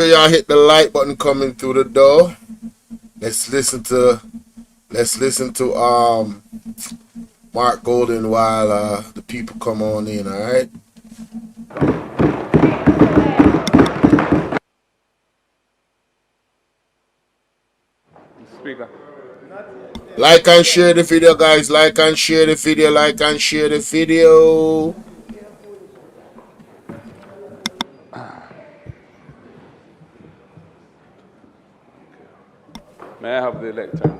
Y'all hit the like button coming through the door. Let's listen to Mark Golden while the people come on in, all right? Speaker. Like and share the video, guys. Like and share the video. Like and share the video. May I have the lectern,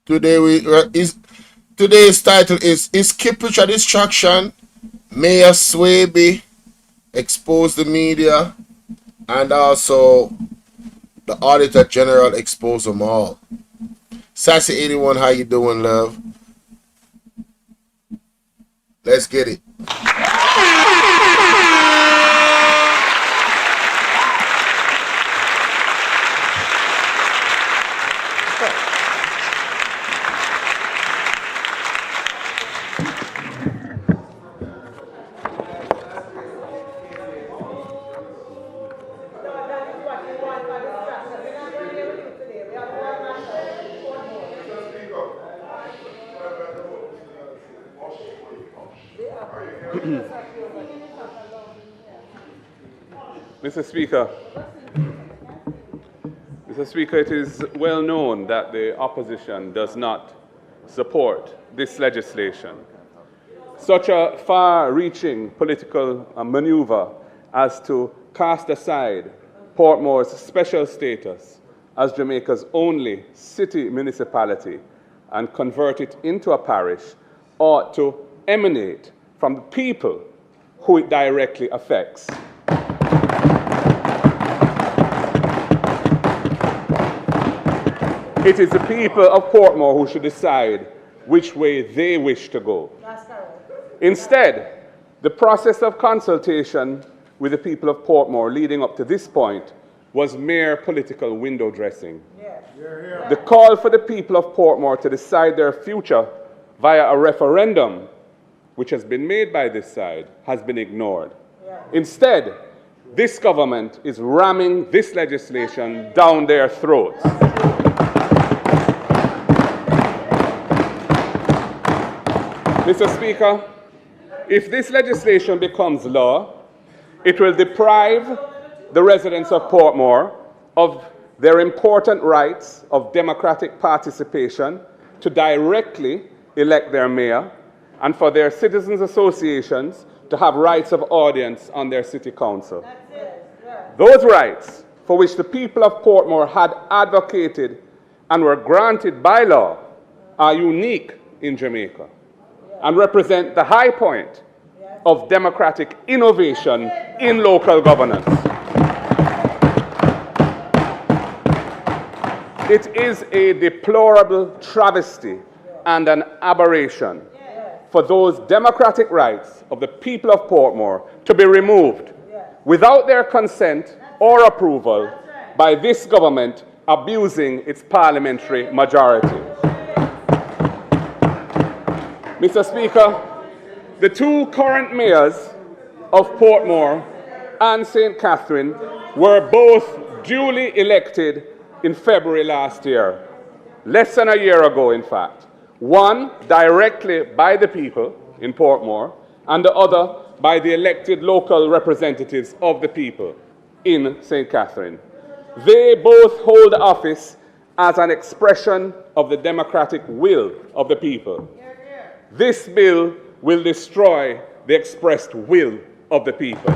Today's please? title is Kippich a Distraction? Mayor Swaby expose the media, and also the Auditor General expose them all. Sassy 81, how you doing, love? Let's get it. Mr. Speaker, it is well known that the opposition does not support this legislation. Such a far-reaching political maneuver as to cast aside Portmore's special status as Jamaica's only city municipality and convert it into a parish ought to emanate from the people who it directly affects. It is the people of Portmore who should decide which way they wish to go. Instead, the process of consultation with the people of Portmore leading up to this point was mere political window dressing. The call for the people of Portmore to decide their future via a referendum, which has been made by this side, has been ignored. Instead, this government is ramming this legislation down their throats. Mr. Speaker, if this legislation becomes law, it will deprive the residents of Portmore of their important rights of democratic participation to directly elect their mayor and for their citizens' associations to have rights of audience on their city council. Those rights for which the people of Portmore had advocated and were granted by law are unique in Jamaica and represent the high point of democratic innovation in local governance. It is a deplorable travesty and an aberration for those democratic rights of the people of Portmore to be removed without their consent or approval by this government abusing its parliamentary majority. Mr. Speaker, the two current mayors of Portmore and St. Catherine were both duly elected in February last year, less than a year ago, in fact. One directly by the people in Portmore, and the other by the elected local representatives of the people in St. Catherine. They both hold office as an expression of the democratic will of the people. This bill will destroy the expressed will of the people.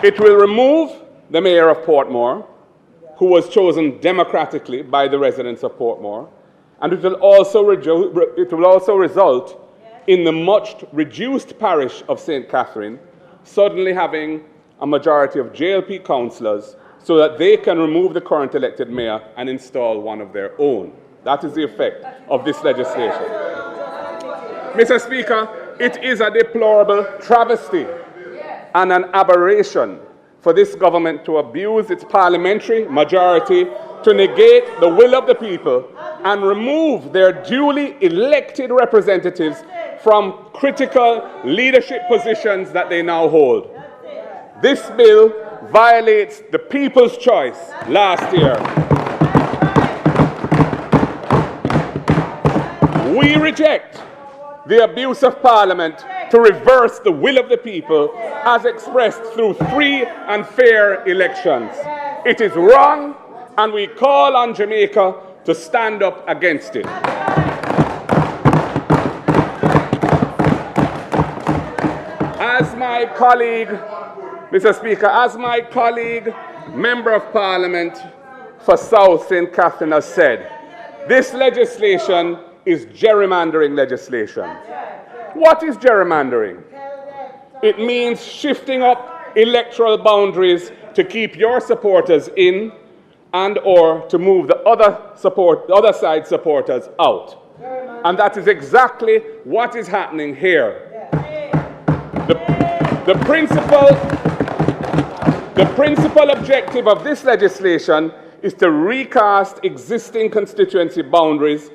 It will remove the mayor of Portmore, who was chosen democratically by the residents of Portmore, and it will also result in the much reduced parish of St. Catherine suddenly having a majority of JLP councillors so that they can remove the current elected mayor and install one of their own. That is the effect of this legislation. Mr. Speaker, it is a deplorable travesty and an aberration for this government to abuse its parliamentary majority to negate the will of the people and remove their duly elected representatives from critical leadership positions that they now hold. This bill violates the people's choice last year. We reject the abuse of Parliament to reverse the will of the people as expressed through free and fair elections. It is wrong, and we call on Jamaica to stand up against it. As my colleague, Mr. Speaker, as my colleague, Member of Parliament for South St. Catherine has said, this legislation is gerrymandering legislation. What is gerrymandering? It means shifting up electoral boundaries to keep your supporters in and or to move the other side supporters out. And that is exactly what is happening here. The principal objective of this legislation is to recast existing constituency boundaries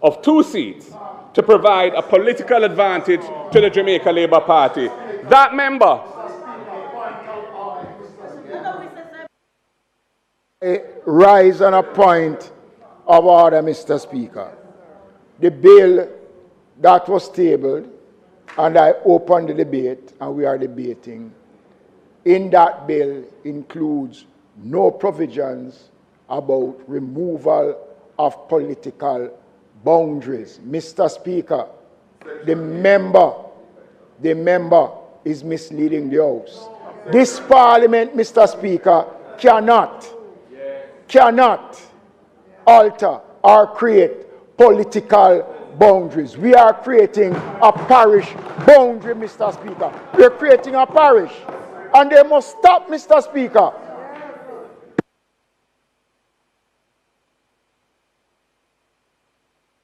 of 2 seats to provide a political advantage to the Jamaica Labour Party. That member rise on a point of order, Mr. Speaker. The bill that was tabled, and I opened the debate, and we are debating, in that bill includes no provisions about removal of political boundaries. Mr. Speaker, the member is misleading the House. This Parliament, Mr. Speaker, cannot alter or create political boundaries. We are creating a parish boundary, Mr. Speaker. We are creating a parish, and they must stop, Mr. Speaker.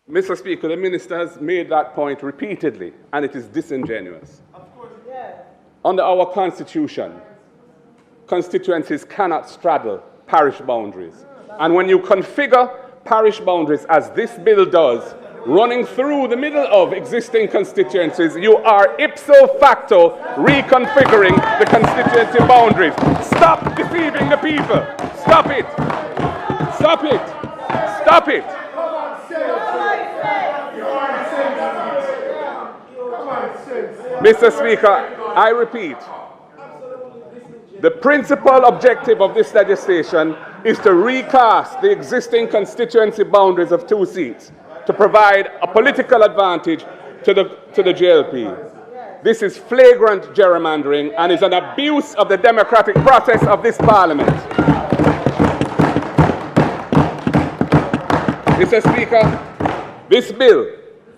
Mr. Speaker, the minister has made that point repeatedly, and it is disingenuous. Of course, yeah. Under our constitution, constituencies cannot straddle parish boundaries. And when you configure parish boundaries, as this bill does, running through the middle of existing constituencies, you are ipso facto reconfiguring the constituency boundaries. Stop deceiving the people. Stop it. Stop it. Stop it. Mr. Speaker, I repeat, the principal objective of this legislation is to recast the existing constituency boundaries of 2 seats to provide a political advantage to the JLP. This is flagrant gerrymandering and is an abuse of the democratic process of this Parliament. Mr. Speaker, this bill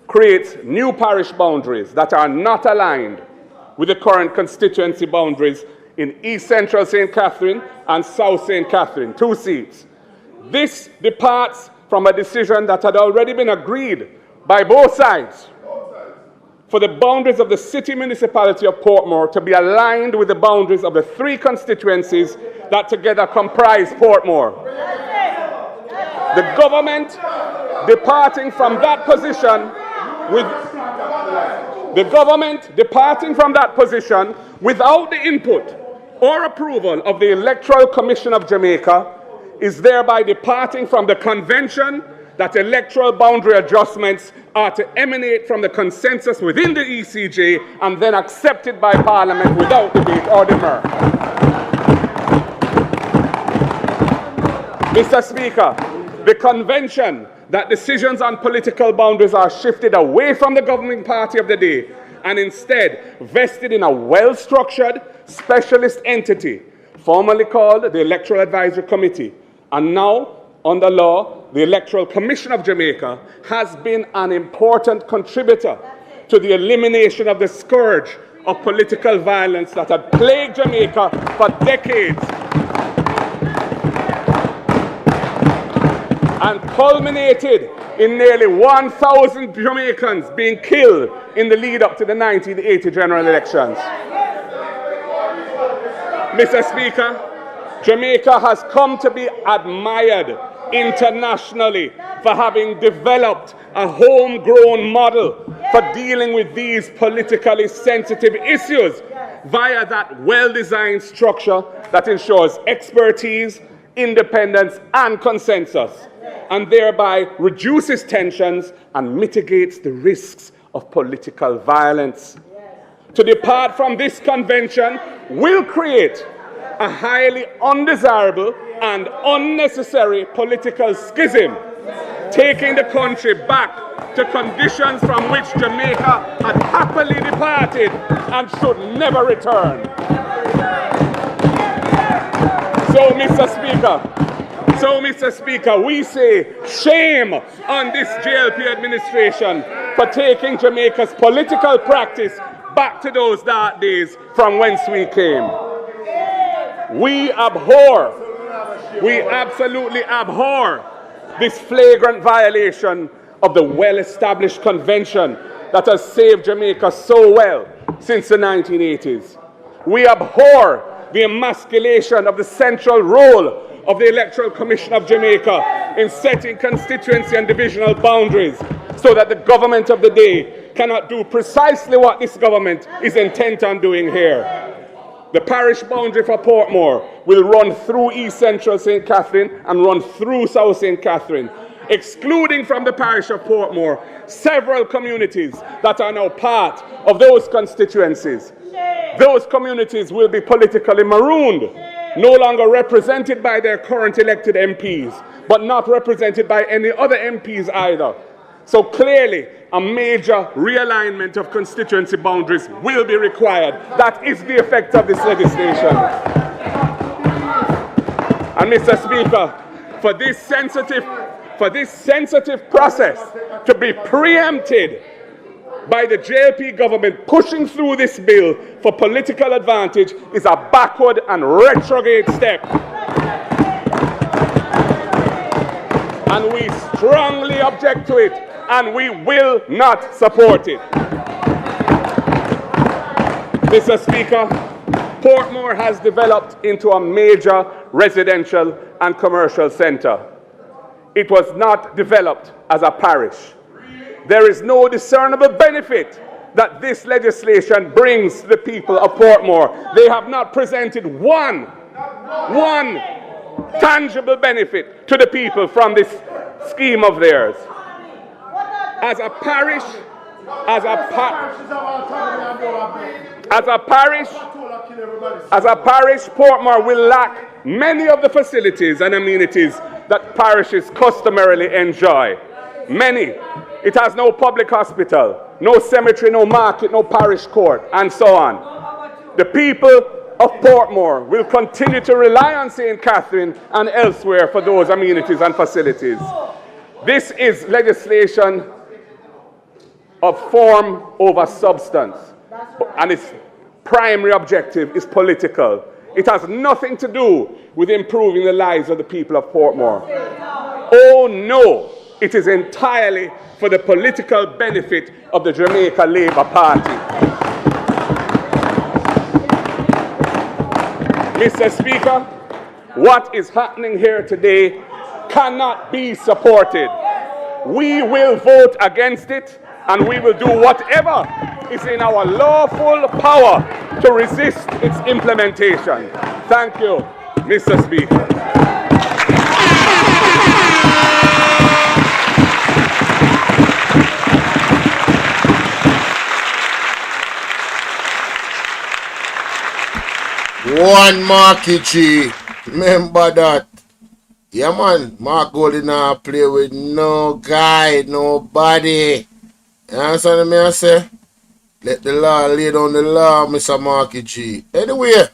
creates new parish boundaries that are not aligned with the current constituency boundaries in East Central St. Catherine and South St. Catherine, 2 seats. This departs from a decision that had already been agreed by both sides for the boundaries of the city municipality of Portmore to be aligned with the boundaries of the 3 constituencies that together comprise Portmore. The government departing from that position without the input or approval of the Electoral Commission of Jamaica is thereby departing from the convention that electoral boundary adjustments are to emanate from the consensus within the ECJ and then accepted by Parliament without debate or demur. Mr. Speaker, the convention that decisions on political boundaries are shifted away from the governing party of the day and instead vested in a well-structured specialist entity, formerly called the Electoral Advisory Committee, and now, under law, the Electoral Commission of Jamaica, has been an important contributor to the elimination of the scourge of political violence that had plagued Jamaica for decades and culminated in nearly 1,000 Jamaicans being killed in the lead up to the 1980 general elections. Mr. Speaker, Jamaica has come to be admired internationally for having developed a homegrown model for dealing with these politically sensitive issues via that well-designed structure that ensures expertise, independence, and consensus, and thereby reduces tensions and mitigates the risks of political violence. To depart from this convention will create a highly undesirable and unnecessary political schism, taking the country back to conditions from which Jamaica had happily departed and should never return. So, Mr. Speaker, we say shame on this JLP administration for taking Jamaica's political practice back to those dark days from whence we came. We absolutely abhor this flagrant violation of the well-established convention that has saved Jamaica so well since the 1980s. We abhor the emasculation of the central role of the Electoral Commission of Jamaica in setting constituency and divisional boundaries so that the government of the day cannot do precisely what this government is intent on doing here. The parish boundary for Portmore will run through East Central St. Catherine and run through South St. Catherine, excluding from the parish of Portmore several communities that are now part of those constituencies. Those communities will be politically marooned, no longer represented by their current elected MPs, but not represented by any other MPs either. So clearly, a major realignment of constituency boundaries will be required. That is the effect of this legislation. And Mr. Speaker, for this sensitive process to be preempted by the JLP government pushing through this bill for political advantage is a backward and retrograde step. And we strongly object to it, and we will not support it. Mr. Speaker, Portmore has developed into a major residential and commercial center. It was not developed as a parish. There is no discernible benefit that this legislation brings to the people of Portmore. They have not presented one tangible benefit to the people from this scheme of theirs. As a parish, Portmore will lack many of the facilities and amenities that parishes customarily enjoy. Many. It has no public hospital, no cemetery, no market, no parish court, and so on. The people of Portmore will continue to rely on St. Catherine and elsewhere for those amenities and facilities. This is legislation of form over substance, and its primary objective is political. It has nothing to do with improving the lives of the people of Portmore. Oh no, it is entirely for the political benefit of the Jamaica Labour Party. Mr. Speaker, what is happening here today cannot be supported. We will vote against it, and we will do whatever is in our lawful power to resist its implementation. Thank you, Mr. Speaker. One Marky G. Remember that. Yeah, man. Mark Goldie now play with no guy, nobody. You understand me? I say? Let the law lay down the law, Mr. Marky G. Anyway,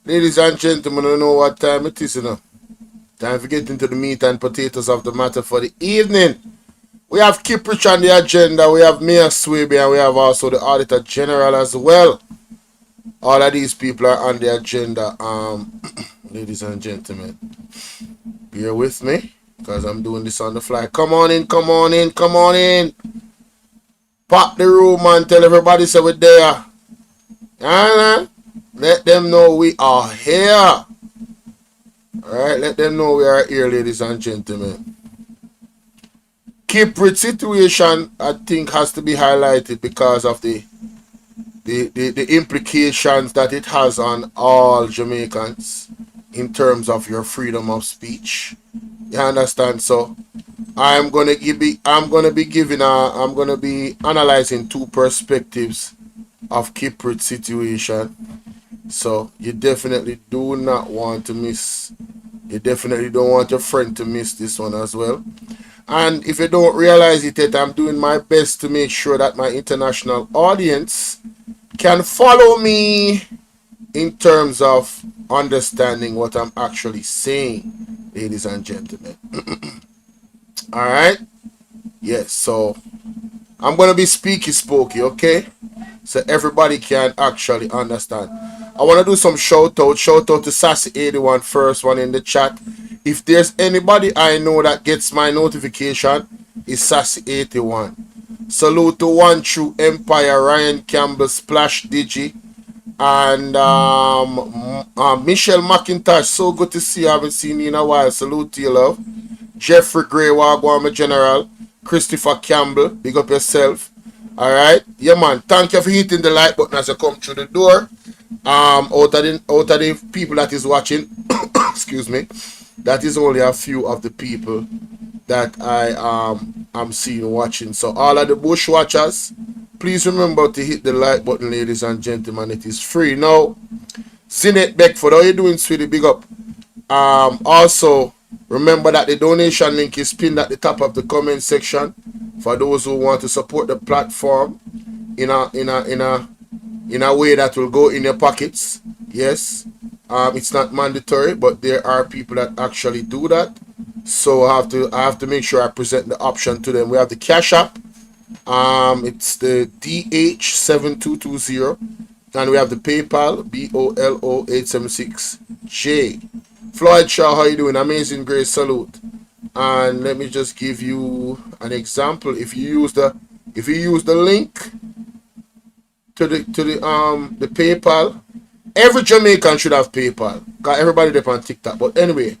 ladies and gentlemen, you know what time it is, you know. Time to get into the meat and potatoes of the matter for the evening. We have Kiprich on the agenda, we have Mayor Swaby, and we have also the Auditor General as well. All of these people are on the agenda. Ladies and gentlemen, bear with me because I'm doing this on the fly. Come on in, come on in, come on in. Pop the room and tell everybody so we're there. Let them know we are here. Alright, let them know we are here, ladies and gentlemen. Kiprit situation, I think, has to be highlighted because of the implications that it has on all Jamaicans in terms of your freedom of speech. You understand? So I'm gonna be analyzing two perspectives of Kiprit situation. So you definitely do not want to miss. You definitely don't want your friend to miss this one as well. And if you don't realize it yet, I'm doing my best to make sure that my international audience can follow me in terms of understanding what I'm actually saying, ladies and gentlemen. All right? Yes, so I'm going to be speaky spooky, okay? So everybody can actually understand. I want to do some shout out. Shout out to Sassy81, first one in the chat. If there's anybody I know that gets my notification, it's Sassy81. Salute to One True Empire, Ryan Campbell, Splash Digi, and Michelle McIntosh. So good to see you. I haven't seen you in a while. Salute to you, love. Jeffrey Gray, Wagwama General. Christopher Campbell, big up yourself. All right, yeah, man. Thank you for hitting the like button as you come through the door. Out of the people that is watching, excuse me, that is only a few of the people that I am seeing watching. So all of the bush watchers, please remember to hit the like button, ladies and gentlemen. It is free. Now, Zinette Beckford, how you doing, sweetie? Big up. Also, remember that the donation link is pinned at the top of the comment section for those who want to support the platform in a way that will go in your pockets. Yes, it's not mandatory, but there are people that actually do that. So I have to make sure I present the option to them. We have the Cash App. It's the DH7220, and we have the PayPal BOLO876J. Floyd Shaw, how you doing? Amazing Grace, salute. And let me just give you an example. If you use the link to the PayPal, every Jamaican should have PayPal. Got everybody there on TikTok. But anyway,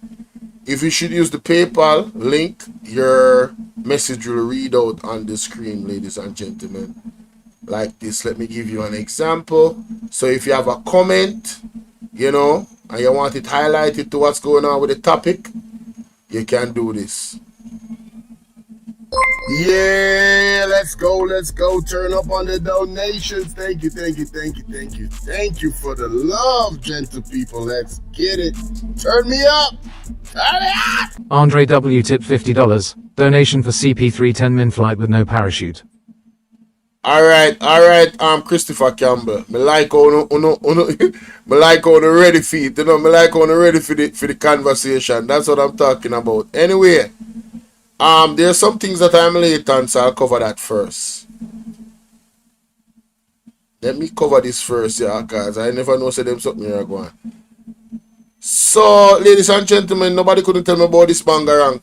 if you should use the PayPal link, your message will read out on the screen, ladies and gentlemen. Like this. Let me give you an example. So if you have a comment, you know, and you want it highlighted to what's going on with the topic, you can do this. Yeah, let's go. Turn up on the donations. Thank you for the love, gentle people. Let's get it. Turn me up. Andre W. tipped $50. Donation for CP310 min flight with no parachute. All right, Christopher Campbell. Me like on ready for it, you know. Me like on ready for the conversation. That's what I'm talking about. Anyway, there's some things that I'm late on, so I'll cover that first. Let me cover this first, yeah, cause I never know say them something here going. So, ladies and gentlemen, nobody couldn't tell me about this bangarang.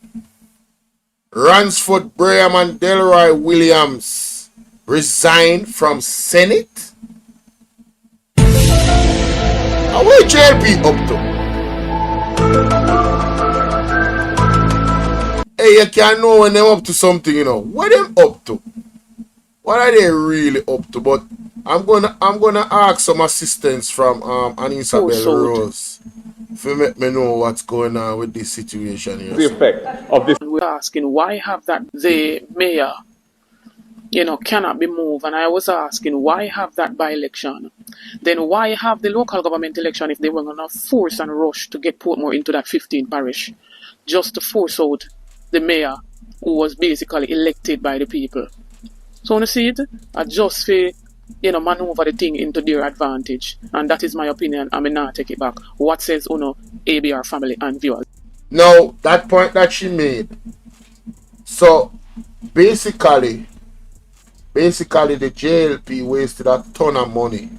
Ransford Braham and Delroy Williams resign from Senate? And where JLP up to? Hey, you can't know when them up to something, you know. What them up to? What are they really up to? But I'm gonna ask some assistance from Anissa Bell Rose to let me know what's going on with this situation here. The effect of this. We're asking why have that the mayor, cannot be moved. And I was asking, why have that by-election? Then why have the local government election if they were going to force and rush to get Portmore into that 15 parish, just to force out the mayor who was basically elected by the people? So you see it, I just feel, maneuver the thing into their advantage. And that is my opinion. I may not take it back. What says ABR family and viewers? No, that point that she made. So basically the JLP wasted a ton of money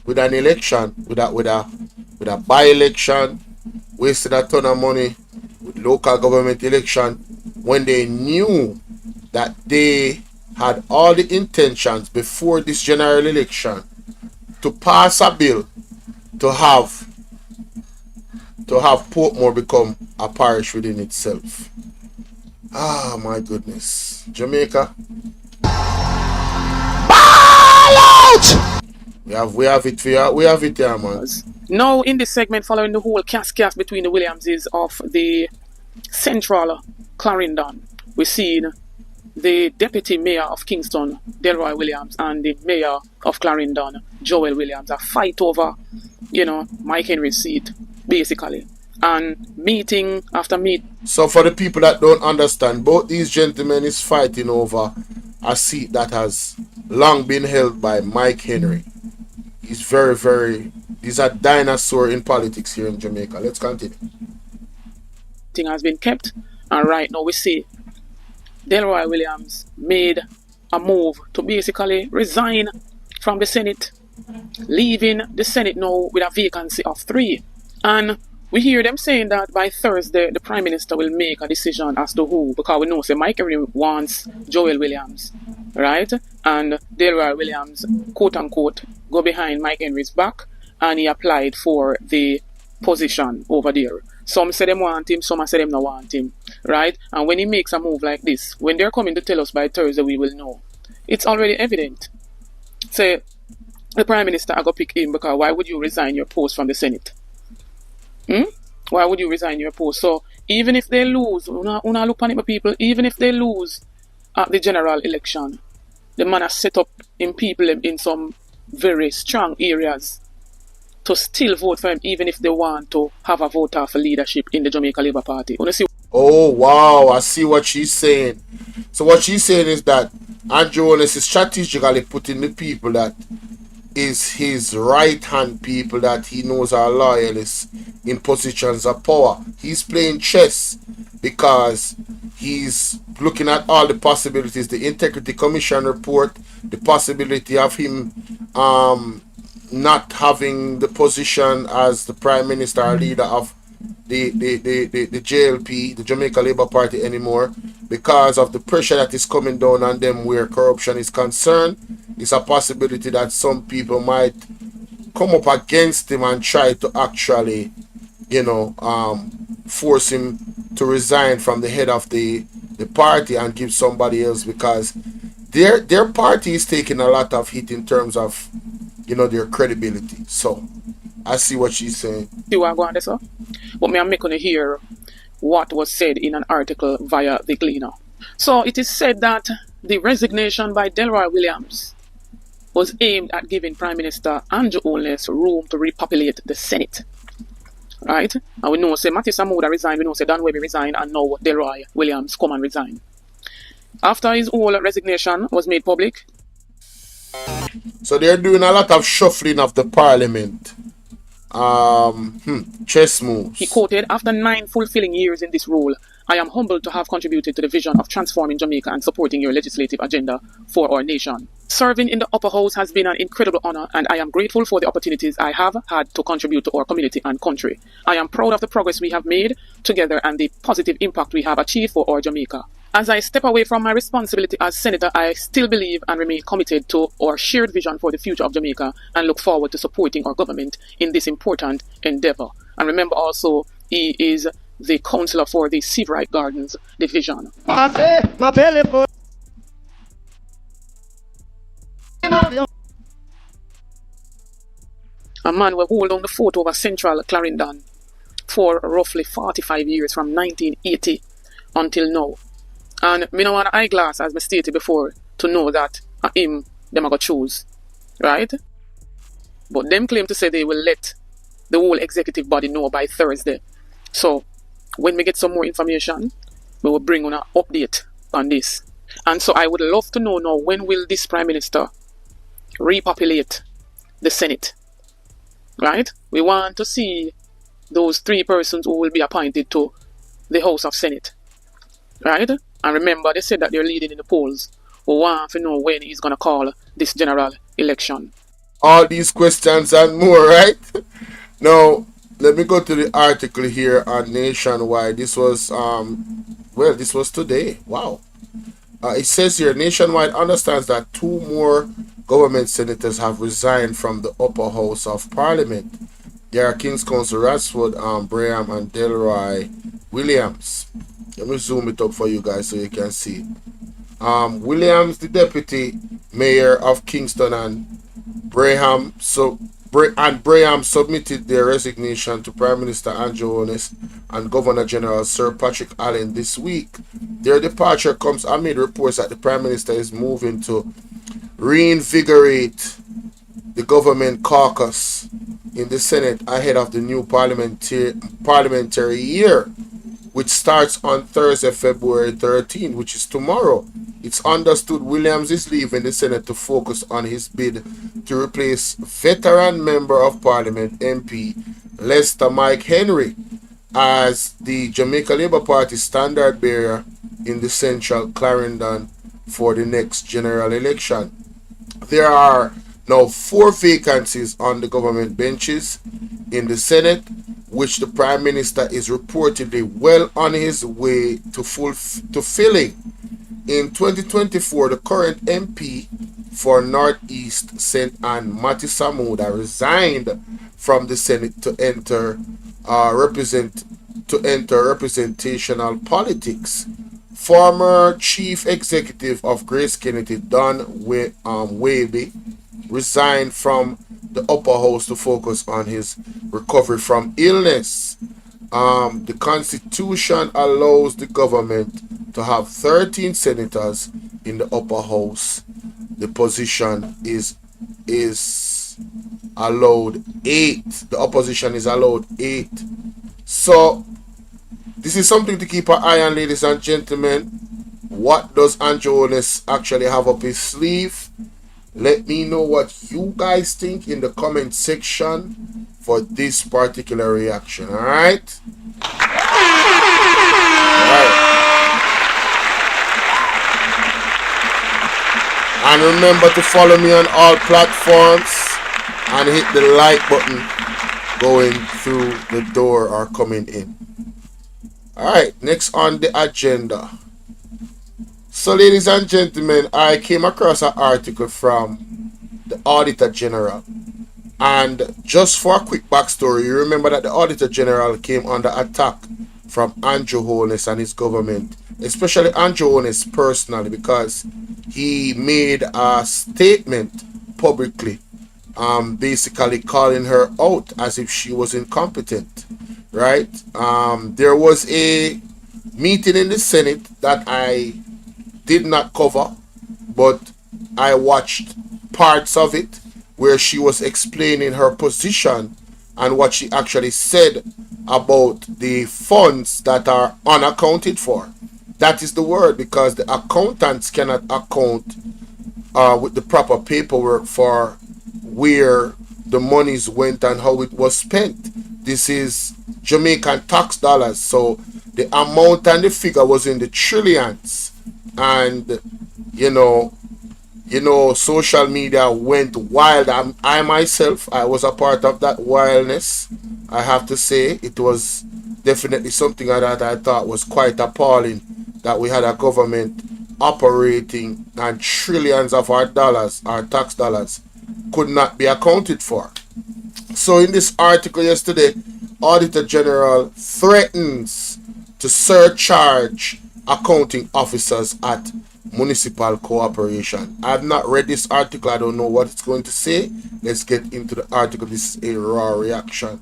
with an election, with a by-election, wasted a ton of money with local government election when they knew that they had all the intentions before this general election to pass a bill to have Portmore become a parish within itself. Ah, my goodness. Jamaica. We have it here. We have it here, man. Now, in this segment, following the whole cascade between the Williamses of the Central Clarendon, we've seen the Deputy Mayor of Kingston, Delroy Williams, and the Mayor of Clarendon, Joel Williams, a fight over, Mike Henry's seat, basically. And meeting after meeting. So for the people that don't understand, both these gentlemen is fighting over a seat that has long been held by Mike Henry. He's he's a dinosaur in politics here in Jamaica. Let's continue. Thing has been kept, and right now we see Delroy Williams made a move to basically resign from the Senate, leaving the Senate now with a vacancy of 3. And we hear them saying that by Thursday, the Prime Minister will make a decision as to who, because we know, say, Mike Henry wants Joel Williams, right? And Delroy Williams, quote unquote, go behind Mike Henry's back, and he applied for the position over there. Some say them want him, some say them not want him, right? And when he makes a move like this, when they're coming to tell us by Thursday, we will know. It's already evident. Say, the Prime Minister I go pick him, because why would you resign your post from the Senate? Why would you resign your post? So even if they lose, una look on it, people, even if they lose at the general election, the man has set up in people in some very strong areas to still vote for him, even if they want to have a voter for leadership in the Jamaica Labour Party. See? Oh, wow. I see what she's saying. So what she's saying is that Andrew Holness is strategically putting the people that is his right-hand people that he knows are loyalists in positions of power. He's playing chess because he's looking at all the possibilities. The Integrity Commission report, the possibility of him not having the position as the Prime Minister or leader of the JLP, the Jamaica Labour Party anymore, because of the pressure that is coming down on them where corruption is concerned. It's a possibility that some people might come up against him and try to actually, force him to resign from the head of the party and give somebody else, because their party is taking a lot of hit in terms of, their credibility. So I see what she's saying. See what I'm going to say? But I'm making to hear what was said in an article via The Gleaner. So it is said that the resignation by Delroy Williams was aimed at giving Prime Minister Andrew Holness room to repopulate the Senate. Right? And we know, say, Matthew Samuda resigned, we know, say, Dan Webby resigned, and now Delroy Williams come and resign. After his whole resignation was made public. So they're doing a lot of shuffling of the parliament. Chess moves. He quoted, "After 9 fulfilling years in this role, I am humbled to have contributed to the vision of transforming Jamaica and supporting your legislative agenda for our nation. Serving in the upper house has been an incredible honor, and I am grateful for the opportunities I have had to contribute to our community and country. I am proud of the progress we have made together and the positive impact we have achieved for our Jamaica. As I step away from my responsibility as Senator, I still believe and remain committed to our shared vision for the future of Jamaica and look forward to supporting our government in this important endeavor." And remember also, he is the councillor for the Seabright Gardens Division. A man will hold on the fort over Central Clarendon for roughly 45 years, from 1980 until now. And me no want an eyeglass, as I stated before, to know that him, them are going to choose. Right? But them claim to say they will let the whole executive body know by Thursday. So, when we get some more information, we will bring on an update on this. And so I would love to know now, when will this Prime Minister repopulate the Senate? Right? We want to see those 3 persons who will be appointed to the House of Senate. Right? And remember, they said that they're leading in the polls. We want to know when he's going to call this general election. All these questions and more, right? Now, let me go to the article here on Nationwide. This was, this was today. Wow. It says here, Nationwide understands that 2 more government senators have resigned from the upper house of Parliament. They are King's Counsel Ratsford Braham and Delroy Williams. Let me zoom it up for you guys so you can see. Williams, the deputy mayor of Kingston, and Braham submitted their resignation to Prime Minister Andrew Holness and Governor General Sir Patrick Allen this week. Their departure comes amid reports that the Prime Minister is moving to reinvigorate the government caucus in the Senate ahead of the new parliamentary year, which starts on Thursday, February 13, which is tomorrow. It's understood Williams is leaving the Senate to focus on his bid to replace veteran Member of Parliament MP Lester Mike Henry as the Jamaica Labour Party standard bearer in the central Clarendon for the next general election. There are now 4 vacancies on the government benches in the Senate, which the Prime Minister is reportedly well on his way to filling. In 2024, the current MP for Northeast St. Ann, Mati Samuda, resigned from the Senate to enter representational politics. Former Chief Executive of Grace Kennedy, Don Waby, resigned from the upper house to focus on his recovery from illness. The Constitution allows the government to have 13 senators in the upper house. The position is allowed 8. The opposition is allowed 8. So this is something to keep an eye on, ladies and gentlemen. What does Andrew Holness actually have up his sleeve? Let me know what you guys think in the comment section for this particular reaction. Alright? And remember to follow me on all platforms and hit the like button going through the door or coming in. Alright, next on the agenda. So, ladies and gentlemen, I came across an article from the Auditor General. And just for a quick backstory, you remember that the Auditor General came under attack from Andrew Holness and his government, especially Andrew Holness personally, because he made a statement publicly, basically calling her out as if she was incompetent, right? There was a meeting in the Senate that I did not cover, but I watched parts of it where she was explaining her position and what she actually said about the funds that are unaccounted for. That is the word, because the accountants cannot account with the proper paperwork for where the monies went and how it was spent. This is Jamaican tax dollars, so the amount and the figure was in the trillions. And you know, social media went wild. I myself, I was a part of that wildness. I have to say, it was definitely something that I thought was quite appalling, that we had a government operating and trillions of our dollars, our tax dollars, could not be accounted for. So in this article yesterday, Auditor General threatens to surcharge accounting officers at Municipal Corporation. I have not read this article. I don't know what it's going to say. Let's get into the article. This is a raw reaction.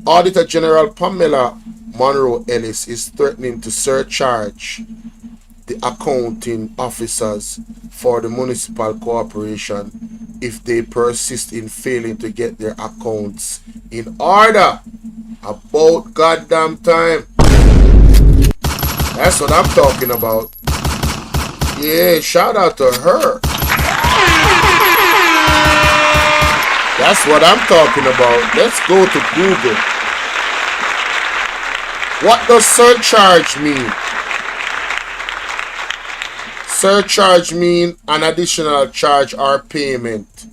Auditor General Pamela Monroe Ellis is threatening to surcharge the accounting officers for the Municipal Corporation if they persist in failing to get their accounts in order. About goddamn time. That's what I'm talking about. Yeah, shout out to her. That's what I'm talking about. Let's go to Google. What does surcharge mean? Surcharge mean an additional charge or payment.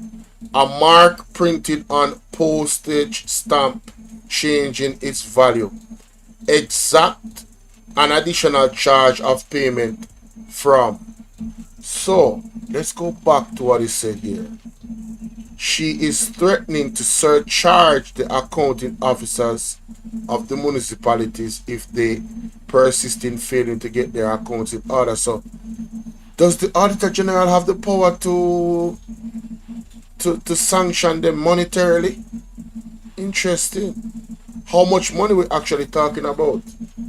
A mark printed on postage stamp changing its value. Exact an additional charge of payment from. So let's go back to what he said here. She is threatening to surcharge the accounting officers of the municipalities if they persist in failing to get their accounts in order. So, does the Auditor General have the power to sanction them monetarily? Interesting. How much money we're actually talking about?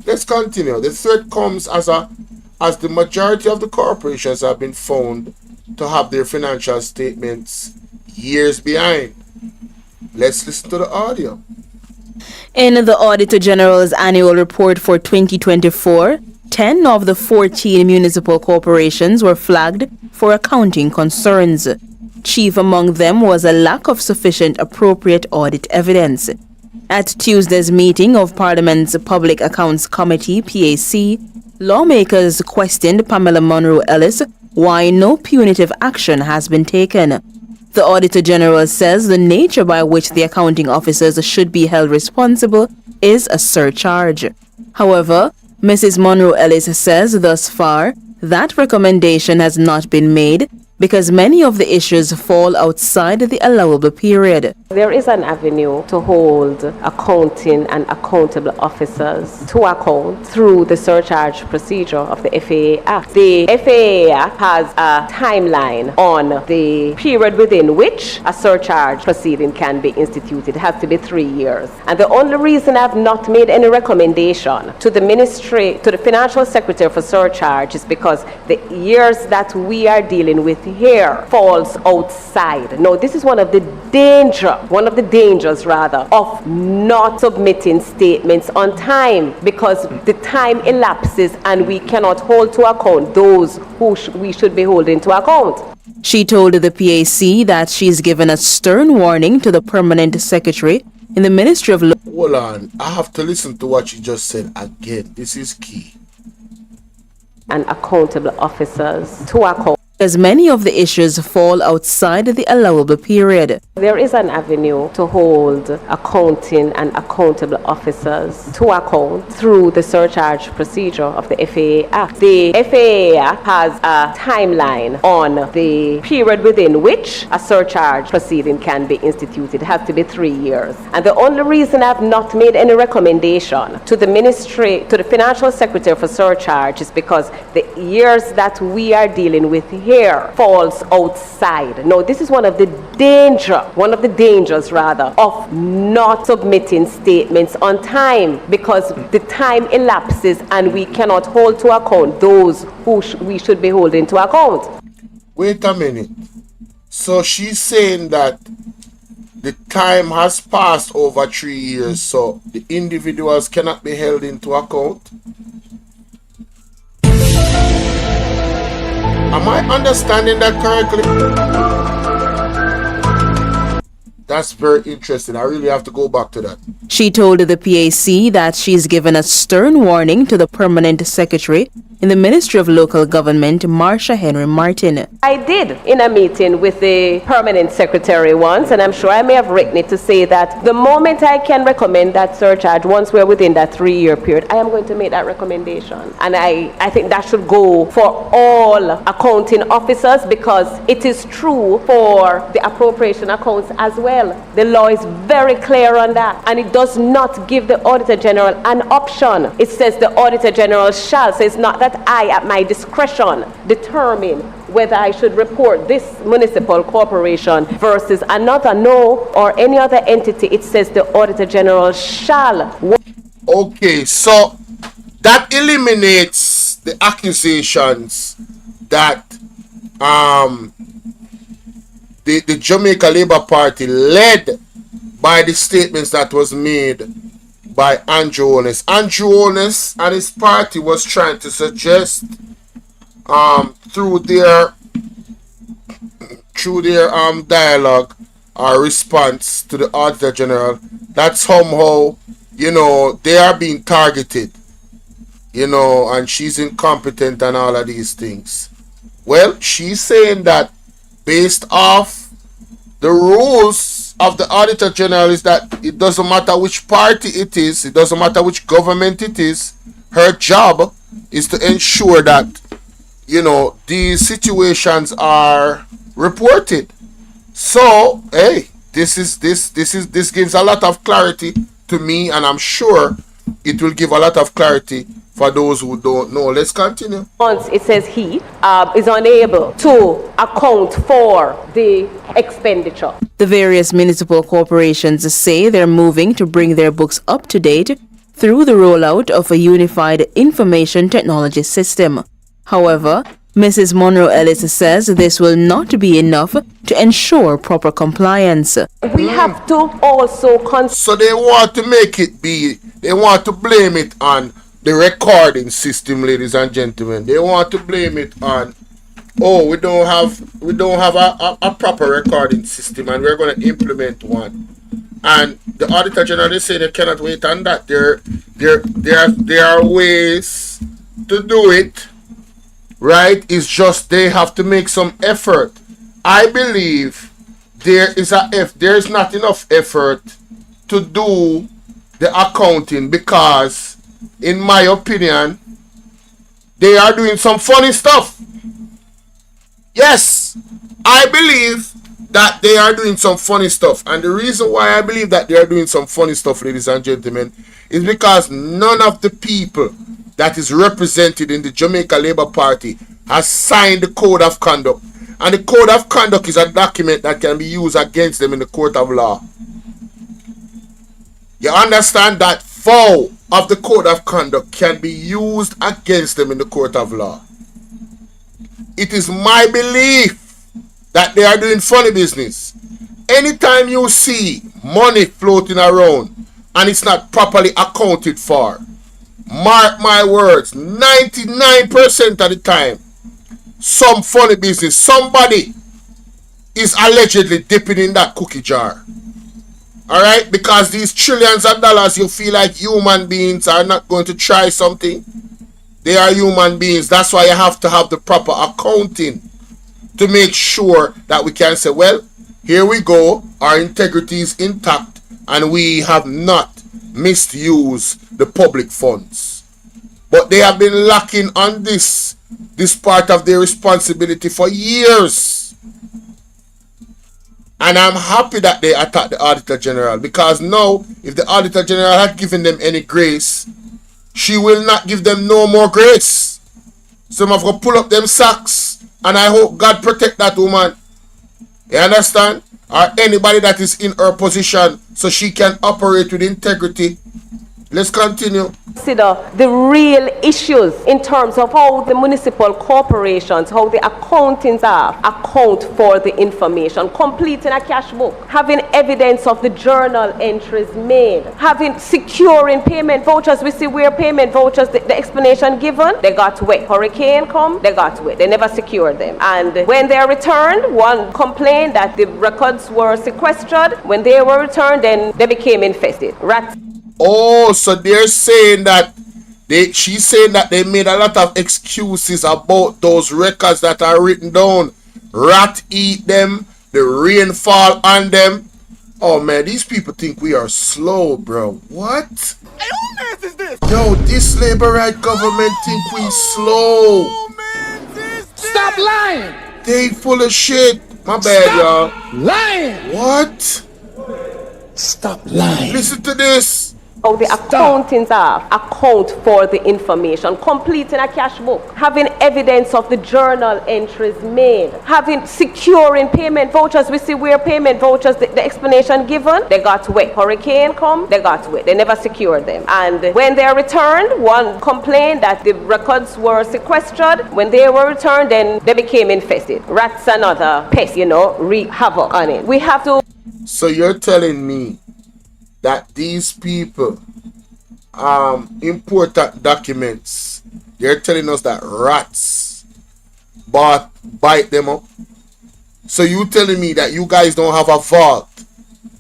Let's continue. The threat comes as the majority of the corporations have been found to have their financial statements years behind. Let's listen to the audio. In the Auditor General's annual report for 2024, 10 of the 14 municipal corporations were flagged for accounting concerns. Chief among them was a lack of sufficient appropriate audit evidence. At Tuesday's meeting of Parliament's Public Accounts Committee, PAC, lawmakers questioned Pamela Monroe Ellis why no punitive action has been taken. The Auditor General says the nature by which the accounting officers should be held responsible is a surcharge. However, Mrs. Monroe Ellis says thus far that recommendation has not been made because many of the issues fall outside the allowable period. There is an avenue to hold accounting and accountable officers to account through the surcharge procedure of the FAA Act. The FAA Act has a timeline on the period within which a surcharge proceeding can be instituted. It has to be 3 years. And the only reason I've not made any recommendation to the Ministry, to the Financial Secretary for surcharge is because the years that we are dealing with here falls outside. No, this is one of the dangers of not submitting statements on time, because the time elapses and we cannot hold to account those who we should be holding to account. She told the PAC that she's given a stern warning to the permanent secretary in the Ministry of Hold on, I have to listen to what you just said again. This is key. And accountable officers to account. As many of the issues fall outside the allowable period. There is an avenue to hold accounting and accountable officers to account through the surcharge procedure of the FAA Act. The FAA Act has a timeline on the period within which a surcharge proceeding can be instituted. It has to be 3 years. And the only reason I've not made any recommendation to the Ministry, to the Financial Secretary for surcharge is because the years that we are dealing with here falls outside. No, this is one of the dangers of not submitting statements on time, because the time elapses and we cannot hold to account those who we should be holding to account. Wait a minute. So she's saying that the time has passed over 3 years, so the individuals cannot be held into account? Am I understanding that correctly? That's very interesting. I really have to go back to that. She told the PAC that she's given a stern warning to the permanent secretary in the Ministry of Local Government, Marsha Henry Martin. I did in a meeting with the permanent secretary once, and I'm sure I may have written it to say that the moment I can recommend that surcharge, once we're within that 3-year period, I am going to make that recommendation. And I think that should go for all accounting officers, because it is true for the appropriation accounts as well. The law is very clear on that, and it does not give the Auditor General an option. It says the Auditor General shall, so it's not that I, at my discretion, determine whether I should report this municipal corporation versus another, no, or any other entity. It says the Auditor General shall. Okay, so that eliminates the accusations that the Jamaica Labour Party, led by the statements that was made by Andrew Holness. Andrew Holness and his party was trying to suggest through their dialogue or response to the Auditor General that somehow, they are being targeted, and she's incompetent and all of these things. Well, she's saying that based off the rules of the Auditor General is that it doesn't matter which party it is, it doesn't matter which government it is, her job is to ensure that, these situations are reported. So, hey, this gives a lot of clarity to me, and I'm sure it will give a lot of clarity for those who don't know. Let's continue. Once it says he is unable to account for the expenditure. The various municipal corporations say they're moving to bring their books up to date through the rollout of a unified information technology system. However, Mrs. Monroe Ellis says this will not be enough to ensure proper compliance. We have to also So they want to make it be, they want to blame it on the recording system, ladies and gentlemen. They want to blame it on, oh, we don't have a proper recording system and we're going to implement one. And the Auditor General, they say they cannot wait on that. There are ways to do it, right? It's just they have to make some effort. I believe there is not enough effort to do the accounting because, in my opinion, they are doing some funny stuff. Yes, I believe that they are doing some funny stuff. And the reason why I believe that they are doing some funny stuff, ladies and gentlemen, is because none of the people that is represented in the Jamaica Labour Party has signed the Code of Conduct. And the Code of Conduct is a document that can be used against them in the court of law. You understand that foul of the Code of Conduct can be used against them in the court of law. It is my belief that they are doing funny business. Anytime you see money floating around and it's not properly accounted for, mark my words, 99% of the time, some funny business, somebody is allegedly dipping in that cookie jar. Alright? Because these trillions of dollars, you feel like human beings are not going to try something. They are human beings. That's why you have to have the proper accounting to make sure that we can say, well, here we go, our integrity is intact and we have not misused the public funds. But they have been lacking on this part of their responsibility for years. And I'm happy that they attacked the Auditor General, because now, if the Auditor General had given them any grace, she will not give them no more grace. Some of them pull up them sacks. And I hope God protect that woman. You understand? Or anybody that is in her position so she can operate with integrity. Let's continue. Consider the real issues in terms of how the municipal corporations, how the accounting staff account for the information, completing a cash book, having evidence of the journal entries made, having securing payment vouchers. We see where payment vouchers, the explanation given, they got wet. Hurricane come, they got wet. They never secured them. And when they are returned, one complained that the records were sequestered. When they were returned, then they became infested. Rats. Oh, so they're saying that she's saying that they made a lot of excuses about those records that are written down. Rat eat them, the rain fall on them. Oh man, these people think we are slow, bro. What? Hey, who mess is this? Yo, this Labour right government think we slow. Who mess is this? Stop lying! They full of shit. My bad, y'all. Lying! What? Stop lying. Listen to this. How the accounting staff account for the information, completing a cash book, having evidence of the journal entries made, having securing payment vouchers. We see where payment vouchers, the explanation given, they got wet. Hurricane come, they got wet. They never secured them. And when they are returned, one complained that the records were sequestered. When they were returned, then they became infested. Rats and other pests, wreak havoc on it. We have to. So you're telling me that these people important documents, they're telling us that rats bite them up? So you telling me that you guys don't have a vault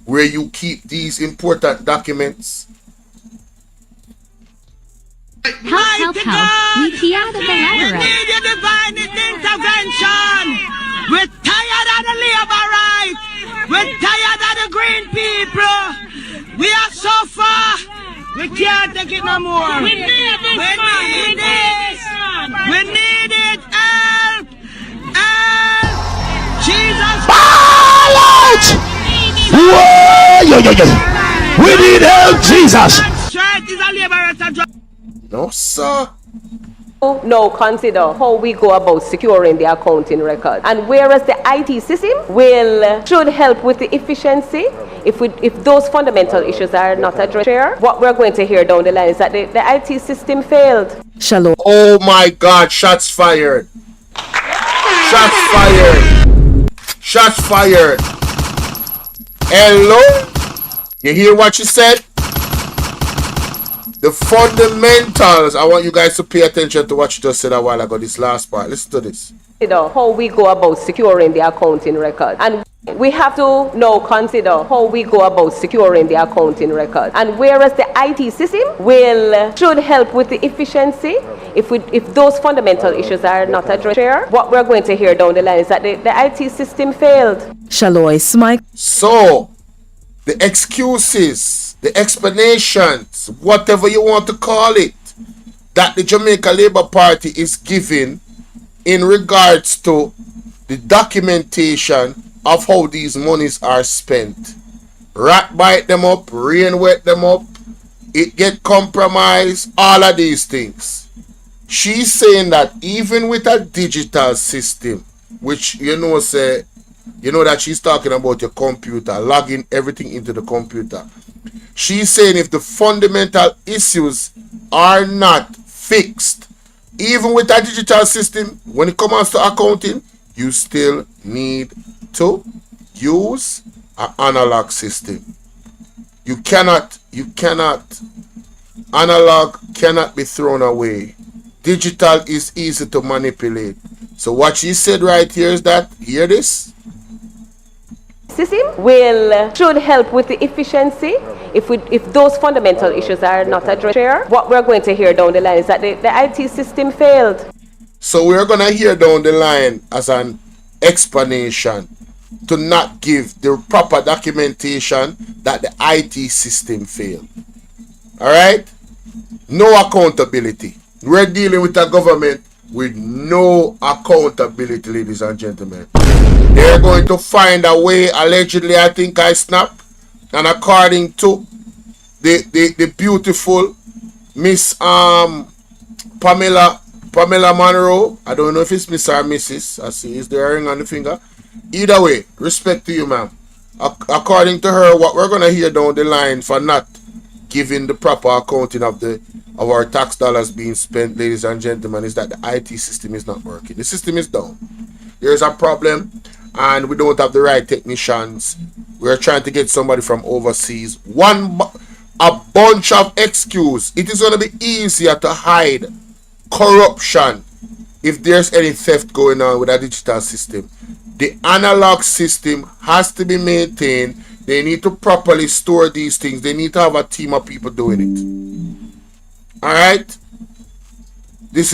where you keep these important documents? Help, we key out the ladder. We need your divine intervention. We're tired of the labor right. We're tired of the green people. We are so far. We can't take it no more. We need this. We need this. We need it. Help. Help. Jesus. Ball out. Whoa, yo. We need help, Jesus. Strength is a liberator. No, sir. Now consider how we go about securing the accounting record. And whereas the IT system should help with the efficiency, if those fundamental issues are not addressed here, what we're going to hear down the line is that the IT system failed. Shalom. Oh my God, shots fired. Shots fired. Shots fired. Hello? You hear what she said? The fundamentals. I want you guys to pay attention to what she just said a while ago, this last part. Listen to this. How we go about securing the accounting record. And we have to now consider how we go about securing the accounting record. And whereas the IT system should help with the efficiency, if those fundamental issues are not addressed here, what we're going to hear down the line is that the IT system failed. Shaloy Smike. So, the excuses, the explanations, whatever you want to call it, that the Jamaica Labour Party is giving in regards to the documentation of how these monies are spent. Rat bite them up, rain wet them up, it get compromised, all of these things. She's saying that even with a digital system, which you know that she's talking about your computer, logging everything into the computer. She's saying if the fundamental issues are not fixed, even with a digital system, when it comes to accounting, you still need to use an analog system. Analog cannot be thrown away. Digital is easy to manipulate. So what she said right here is that, hear this? System should help with the efficiency. If those fundamental issues are not addressed here, what we're going to hear down the line is that the IT system failed. So we're going to hear down the line as an explanation to not give the proper documentation that the IT system failed. Alright? No accountability. We're dealing with a government with no accountability, ladies and gentlemen. They're going to find a way, allegedly, I think I snapped, and according to the beautiful Miss Pamela Monroe, I don't know if it's Miss or Mrs. I see is there a ring on the finger. Either way, respect to you, ma'am. According to her, what we're gonna hear down the line for not giving the proper accounting of our tax dollars being spent, ladies and gentlemen, is that the IT system is not working. The system is down. There's a problem, and we don't have the right technicians. We're trying to get somebody from overseas. A bunch of excuses. It is going to be easier to hide corruption if there's any theft going on with a digital system. The analog system has to be maintained. They need to properly store these things. They need to have a team of people doing it. All right. This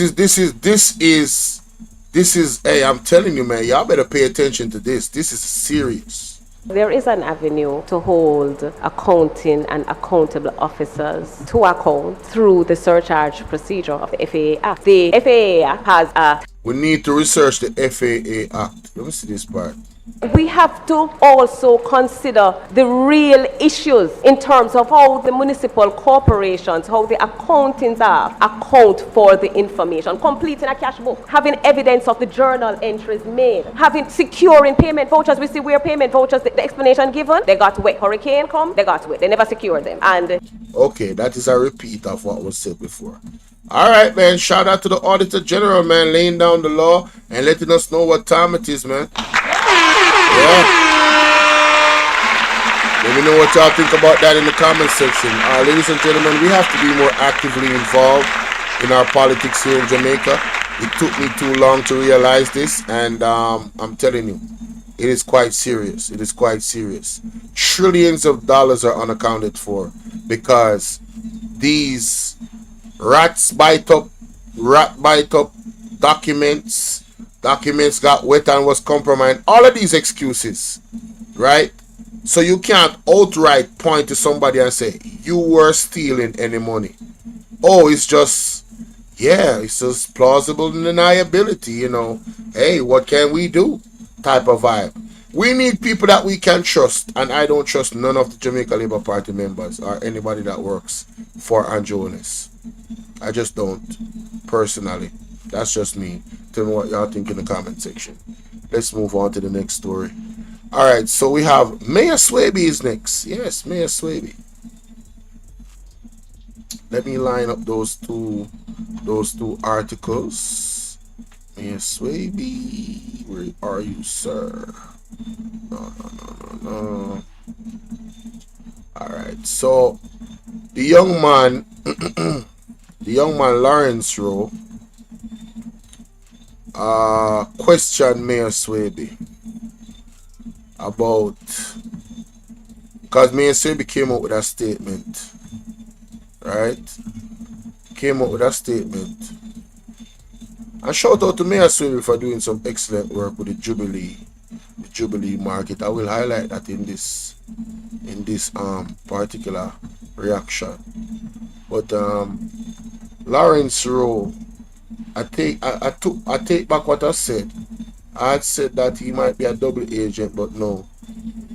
is, hey, I'm telling you, man, y'all better pay attention to this. This is serious. There is an avenue to hold accounting and accountable officers to account through the surcharge procedure of the FAA Act. The FAA Act has a... We need to research the FAA Act. Let me see this part. We have to also consider the real issues in terms of how the municipal corporations, how the accounting staff account for the information, completing a cash book, having evidence of the journal entries made, securing payment vouchers. We see where payment vouchers, the explanation given, they got wet. Hurricane come, they got wet. They never secured them. And okay, that is a repeat of what was said before. All right, man. Shout out to the Auditor General, man, laying down the law and letting us know what time it is, man. Yeah. Let me know what y'all think about that in the comment section. Ladies and gentlemen, we have to be more actively involved in our politics here in Jamaica. It took me too long to realize this, and I'm telling you, it is quite serious. It is quite serious. Trillions of dollars are unaccounted for because these rat bite up documents got wet and was compromised. All of these excuses, right? So you can't outright point to somebody and say you were stealing any money. Oh, it's just, yeah, it's just plausible deniability, you know. Hey, what can we do? Type of vibe. We need people that we can trust, and I don't trust none of the Jamaica Labour Party members or anybody that works for Andrew Holness. I just don't, personally. That's just me. Tell me what y'all think in the comment section. Let's move on to the next story. All right, so we have Mayor Swaby is next. Yes, Mayor Swaby. Let me line up those two articles. Mayor Swaby, where are you, sir? No. All right, so the young man, Lawrence Rowe, questioned Mayor Swaby about, because Mayor Swaby came up with a statement, right? Came up with a statement. And shout out to Mayor Swaby for doing some excellent work with the Jubilee market. I will highlight that in this particular reaction. But Lawrence Rowe, I take back what I said. I had said that he might be a double agent, but no.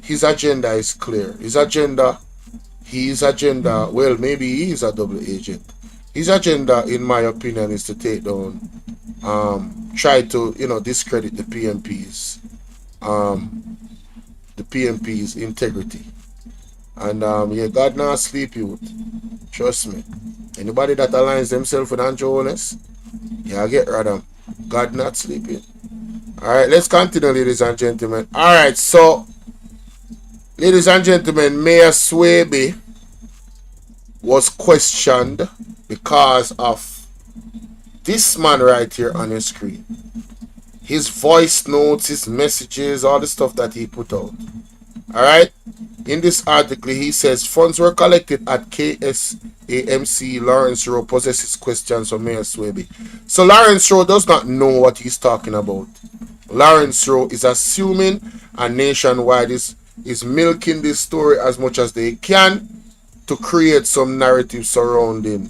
His agenda is clear. His agenda, well, maybe he is a double agent. His agenda, in my opinion, is to take down, try to, discredit the PMP's integrity. And yeah, God not sleep, youth. Trust me. Anybody that aligns themselves with Andrew Holness, yeah, get rid of them. God not sleeping. Alright, let's continue, ladies and gentlemen. Alright, so, ladies and gentlemen, Mayor Swaby was questioned because of this man right here on your screen. His voice notes, his messages, all the stuff that he put out. Alright? In this article, he says funds were collected at KSAMC. Lawrence Rowe possesses questions for Mayor Swaby. So Lawrence Rowe does not know what he's talking about. Lawrence Rowe is assuming, and Nationwide is milking this story as much as they can to create some narrative surrounding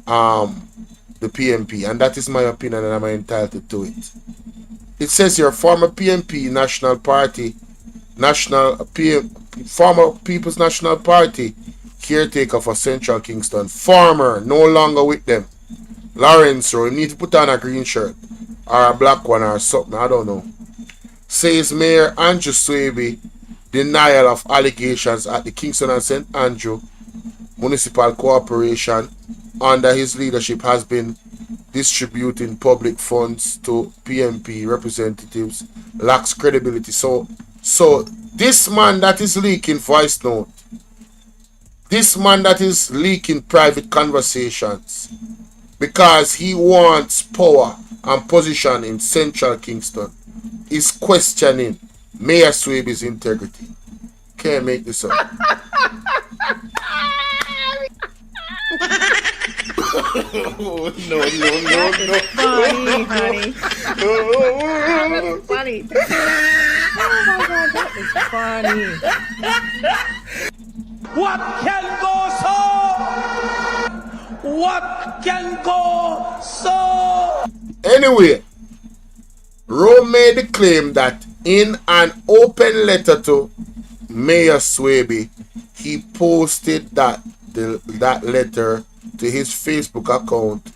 the PMP, and that is my opinion, and I'm entitled to it. It says here, former PMP former People's National Party caretaker for Central Kingston, former, no longer with them, Lawrence Rowe, you need to put on a green shirt or a black one or something, I don't know, says Mayor Andrew Swaby denial of allegations at the Kingston and St. Andrew Municipal Corporation under his leadership has been distributing public funds to PMP representatives lacks credibility. So this man that is leaking voice note, this man that is leaking private conversations because he wants power and position in Central Kingston is questioning Mayor Swaby's integrity. Can't make this up. No. Funny, honey. That's funny. Oh my God, that is funny. What can go so? What can go so? Anyway, Rowe made the claim that in an open letter to Mayor Swaby, he posted that letter to his Facebook account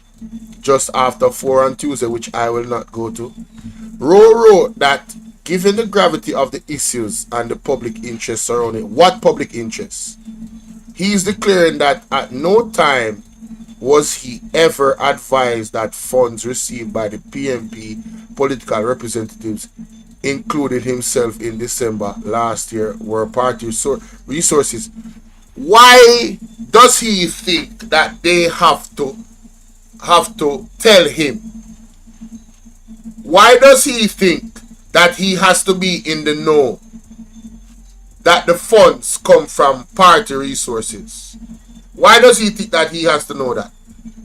just after 4 on Tuesday, which I will not go to. Rowe wrote that given the gravity of the issues and the public interest surrounding what public interest, he is declaring that at no time was he ever advised that funds received by the PMP political representatives, including himself in December last year, were party resources. Why does he think that they have to tell him? Why does he think that he has to be in the know that the funds come from party resources? Why does he think that he has to know that?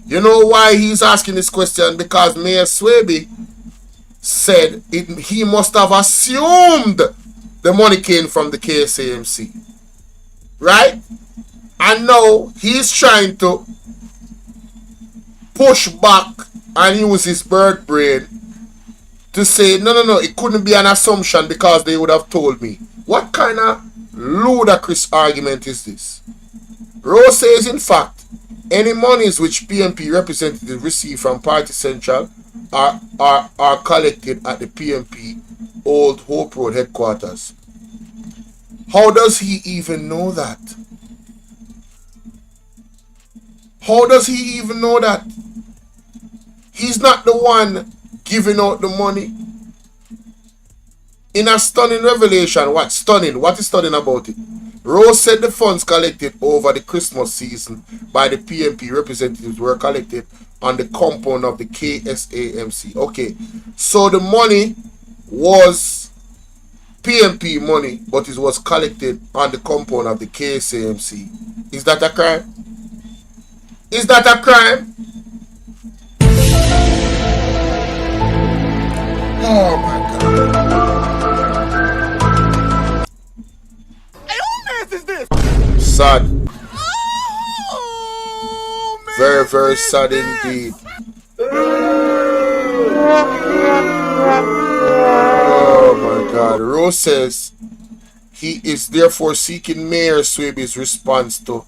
You know why he's asking this question? Because Mayor Swaby said he must have assumed the money came from the KSAMC. Right? And now he's trying to push back and use his bird brain to say, no, it couldn't be an assumption because they would have told me. What kind of ludicrous argument is this? Rowe says, in fact, Any monies which PMP representatives receive from Party Central are collected at the PMP Old Hope Road headquarters. How does he even know that? How does he even know that? He's not the one giving out the money. In a stunning revelation, what stunning? What is stunning about it? Rose said the funds collected over the Christmas season by the PMP representatives were collected on the compound of the KSAMC. Okay, so the money was PMP money, but it was collected on the compound of the KSAMC. Is that a crime? Is that a crime? Oh my God. Sad. Very, very sad indeed. Oh my God. Rose says he is therefore seeking Mayor Swaby's response to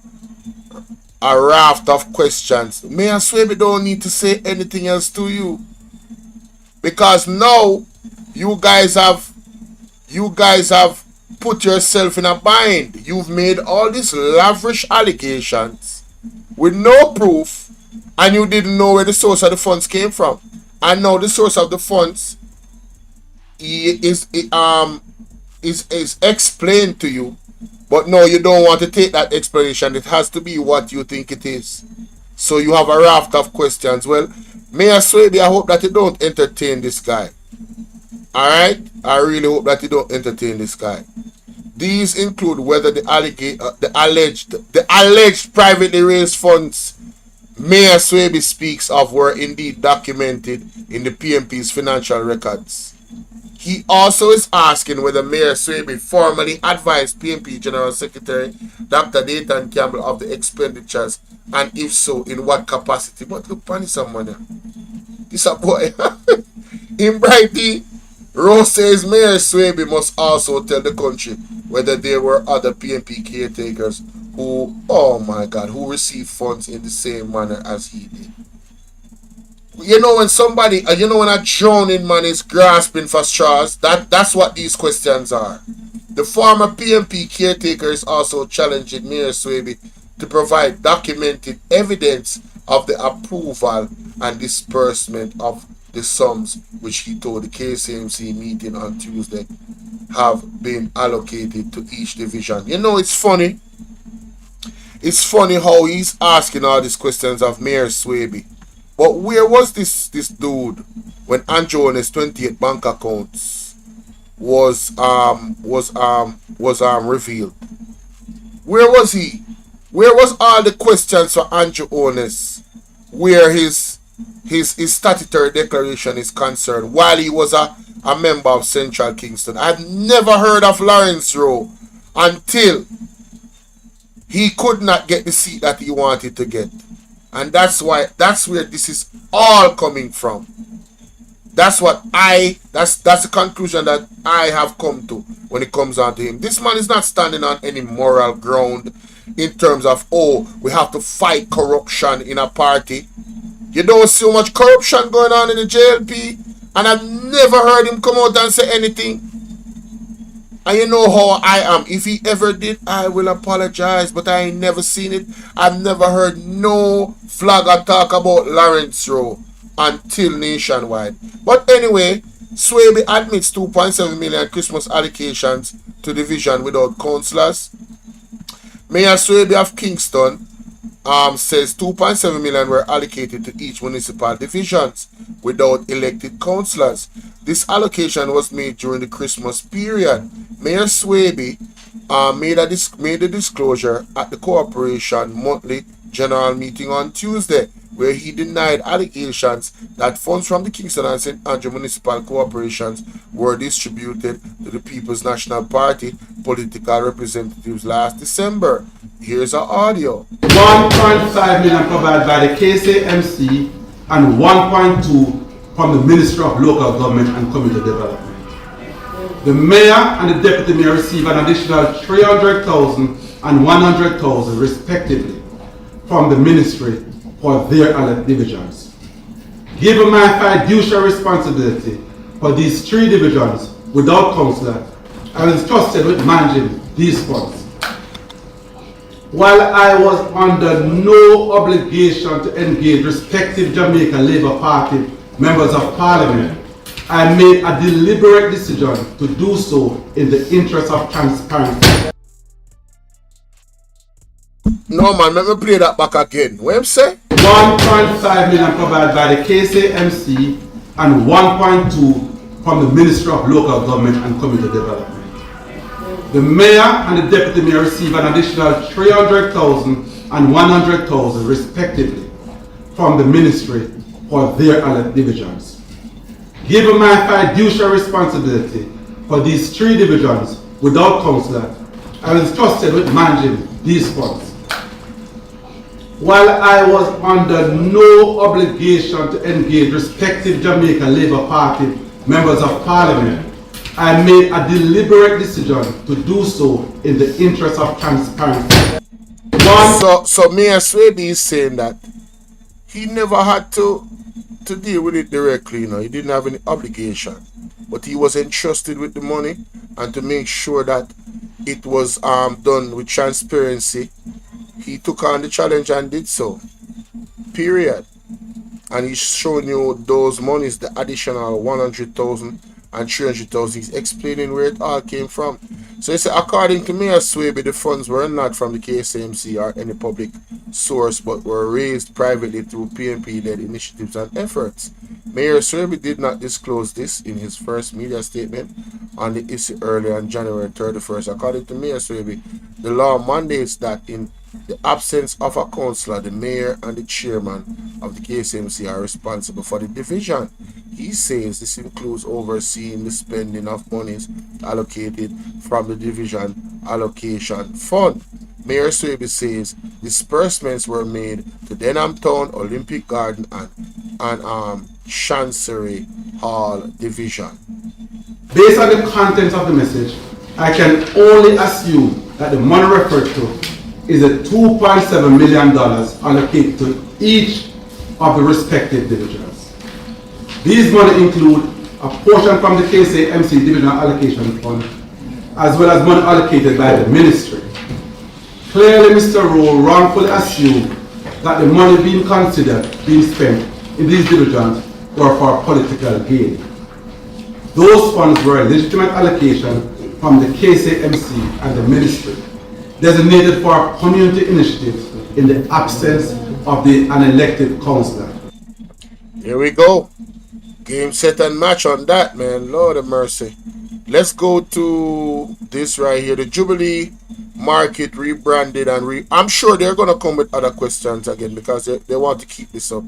a raft of questions. Mayor Swaby don't need to say anything else to you, because now you guys have put yourself in a bind. You've made all these lavish allegations with no proof, and you didn't know where the source of the funds came from. And now the source of the funds is explained to you, but no, you don't want to take that explanation. It has to be what you think it is. So you have a raft of questions. Well, Mayor Swaby, I hope that you don't entertain this guy. Alright? I really hope that you don't entertain this guy. These include whether the alleged privately raised funds Mayor Swaby speaks of were indeed documented in the PMP's financial records. He also is asking whether Mayor Swaby formally advised PMP General Secretary Dr. Nathan Campbell of the expenditures, and if so, in what capacity. But look, funny someone here. This a boy. In Brighty, Rose says Mayor Swaby must also tell the country whether there were other PMP caretakers who, oh my God, who received funds in the same manner as he did. You know, when somebody, when a drowning man is grasping for straws, that's what these questions are. The former PMP caretaker is also challenging Mayor Swaby to provide documented evidence of the approval and disbursement of the sums which he told the KSAMC meeting on Tuesday have been allocated to each division. You know, it's funny. It's funny how he's asking all these questions of Mayor Swaby. But where was this dude when Andrew Holness 28 bank accounts was revealed? Where was he? Where was all the questions for Andrew Holness where his statutory declaration is concerned while he was a member of Central Kingston? I've never heard of Lawrence Rowe until he could not get the seat that he wanted to get. And that's where this is all coming from. That's the conclusion that I have come to when it comes down to him. This man is not standing on any moral ground in terms of, oh, we have to fight corruption in a party. You don't see much corruption going on in the JLP, and I've never heard him come out and say anything. And you know how I am. If he ever did, I will apologize, but I ain't never seen it. I've never heard no flagger talk about Lawrence Rowe until nationwide. But anyway, Swaby admits 2.7 million Christmas allocations to division without councillors. Mayor Swaby of Kingston says 2.7 million were allocated to each municipal divisions without elected councillors. This allocation was made during the Christmas period. Mayor Swaby made a disclosure at the corporation monthly general meeting on Tuesday, where he denied allegations that funds from the Kingston and St. Andrew municipal corporations were distributed to the People's National Party political representatives last December. Here's our audio. 1.5 million provided by the KSAMC and 1.2 from the Ministry of Local Government and Community Development. The Mayor and the Deputy Mayor receive an additional 300,000 and 100,000 respectively. from the ministry for their allied divisions. Given my fiduciary responsibility for these 3 divisions without councillor, I was trusted with managing these funds. While I was under no obligation to engage respective Jamaica Labour Party members of Parliament, I made a deliberate decision to do so in the interest of transparency. No man, let me play that back again. What you say? 1.5 million provided by the KSAMC and 1.2 from the Ministry of Local Government and Community Development. The Mayor and the Deputy Mayor receive an additional 300,000 and 100,000 respectively from the Ministry for their allied divisions. Given my fiduciary responsibility for these 3 divisions without councillor, I was trusted with managing these funds. While I was under no obligation to engage respective Jamaica Labour Party members of Parliament, I made a deliberate decision to do so in the interest of transparency. So Mayor Swaby is saying that he never had to deal with it directly, you know. He didn't have any obligation, but he was entrusted with the money, and to make sure that it was done with transparency, he took on the challenge and did so. Period. And he's showing you those monies, the additional 100,000 and 300,000. He's explaining where it all came from. So he said, according to Mayor Swaby, the funds were not from the KSAMC or any public source, but were raised privately through PNP-led initiatives and efforts. Mayor Swaby did not disclose this in his first media statement on the issue earlier on January 31st. According to Mayor Swaby, the law mandates that in the absence of a councillor, the mayor and the chairman of the KSAMC are responsible for the division. He says this includes overseeing the spending of monies allocated from the division allocation fund. Mayor Swaby says disbursements were made to Denham Town, Olympic Garden and Chancery Hall division. Based on the contents of the message, I can only assume that the money referred to is a $2.7 million allocated to each of the respective divisions. These money include a portion from the KSAMC Divisional Allocation Fund, as well as money allocated by the ministry. Clearly, Mr. Rowe wrongfully assumed that the money being spent in these divisions were for political gain. Those funds were a legitimate allocation from the KSAMC and the ministry, designated for community initiatives in the absence of an elected councillor. Here we go. Game, set, and match on that, man. Lord of mercy. Let's go to this right here. The Jubilee Market rebranded and I'm sure they're gonna come with other questions again because they want to keep this up.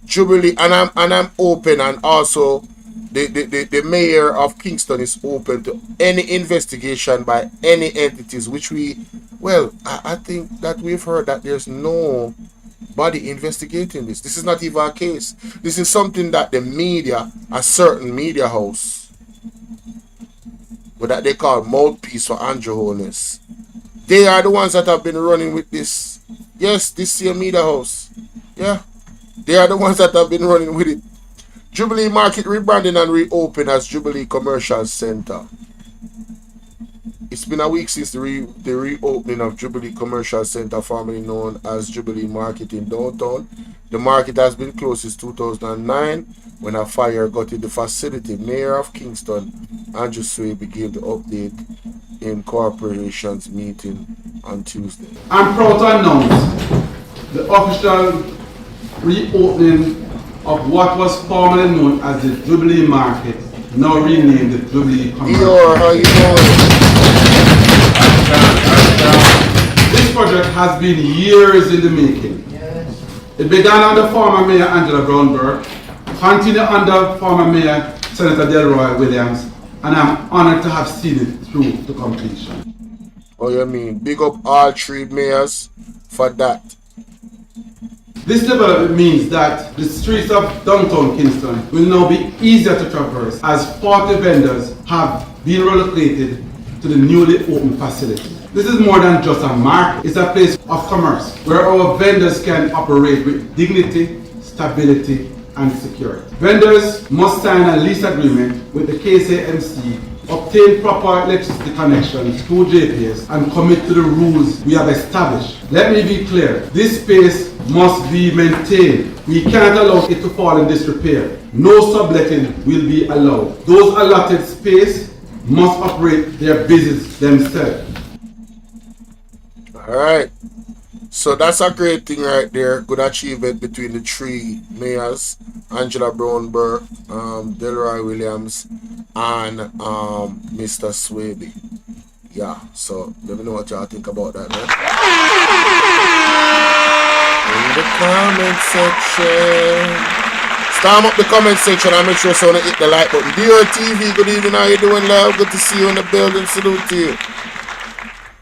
Jubilee, and I'm open, and also the mayor of Kingston is open to any investigation by any entities, which I think that we've heard that there's nobody investigating this. This is not even a case. This is something that the media, a certain media house, that they call mouthpiece for Andrew Holness, they are the ones that have been running with this. Yes, this same media house. Yeah, they are the ones that have been running with it. Jubilee Market rebranding and reopened as Jubilee Commercial Center. It's been a week since the reopening of Jubilee Commercial Center, formerly known as Jubilee Market in downtown. The market has been closed since 2009 when a fire gutted the facility. Mayor of Kingston, Andrew Swaby, gave the update in corporation's meeting on Tuesday. I'm proud to announce the official reopening of what was formerly known as the Jubilee Market, now renamed the Jubilee Commercial. How you doing? This project has been years in the making. It began under former Mayor Angela Brownberg, continued under former Mayor Senator Delroy Williams, and I'm honored to have seen it through to completion. Oh, you mean big up all 3 mayors for that? This development means that the streets of downtown Kingston will now be easier to traverse as 40 vendors have been relocated to the newly opened facility. This is more than just a market. It's a place of commerce where our vendors can operate with dignity, stability, and security. Vendors must sign a lease agreement with the KSAMC, obtain proper electricity connections through JPS, and commit to the rules we have established. Let me be clear, this space must be maintained. We cannot allow it to fall in disrepair. No subletting will be allowed. Those allotted space must operate their business themselves. All right. So that's a great thing right there. Good achievement between the three mayors, Angela Brown Burke, Delroy Williams, and Mr. Swaby. Yeah, so let me know what y'all think about that, man. In the comment section. Storm up the comment section and make sure someone hit the like button. DRTV, good evening, how you doing, love? Good to see you in the building. Salute to you.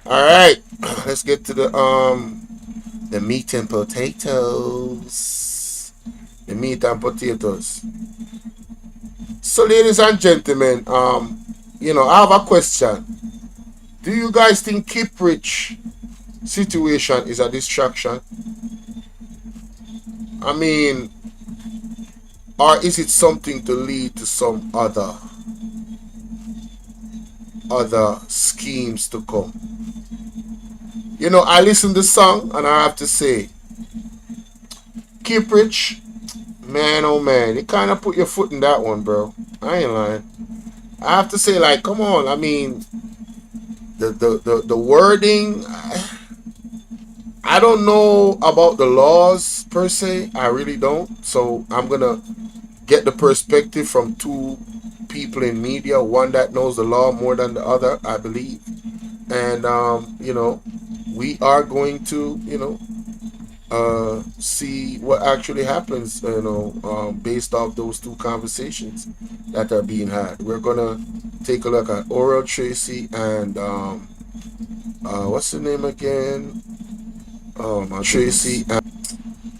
Alright, let's get to the meat and potatoes. The meat and potatoes. So ladies and gentlemen, you know, I have a question. Do you guys think Kiprich situation is a distraction? I mean, or is it something to lead to some other schemes to come? You know, I listened to the song and I have to say, Kiprich, man, oh man, you kind of put your foot in that one, bro. I ain't lying. I have to say, like, come on. I mean, the wording, I don't know about the laws per se. I really don't. So I'm gonna get the perspective from two people in media, one that knows the law more than the other, I believe. And you know, we are going to, you know, see what actually happens, you know, based off those two conversations that are being had. We're gonna take a look at Oral Tracy and what's the name again? Tracy and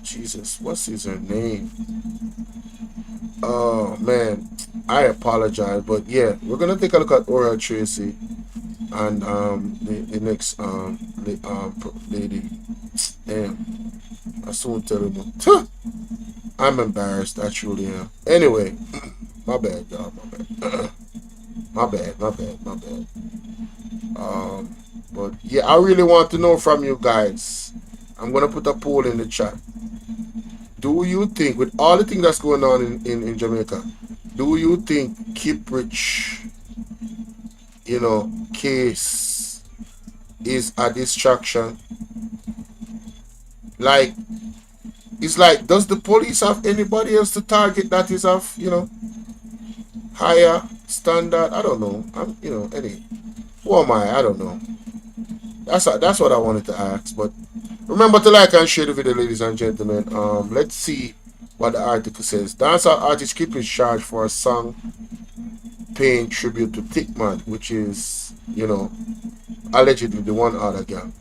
Jesus, what's his name? Oh man, I apologize, but yeah, we're gonna take a look at Oral Tracy and the next lady. Damn, I soon tell him. I'm embarrassed, I truly am. Anyway, my bad, y'all, my bad. my bad. But yeah, I really want to know from you guys. I'm gonna put a poll in the chat. Do you think, with all the things that's going on in Jamaica, do you think Kiprich, you know, case is a distraction? Like, it's like, does the police have anybody else to target that is of, you know, higher standard? I don't know. You know, who am I? I don't know. That's what I wanted to ask. But remember to like and share the video, ladies and gentlemen. Let's see what the article says. Dancehall artist Kiprich charged for a song paying tribute to Tickman, which is, you know, allegedly the One Other Gang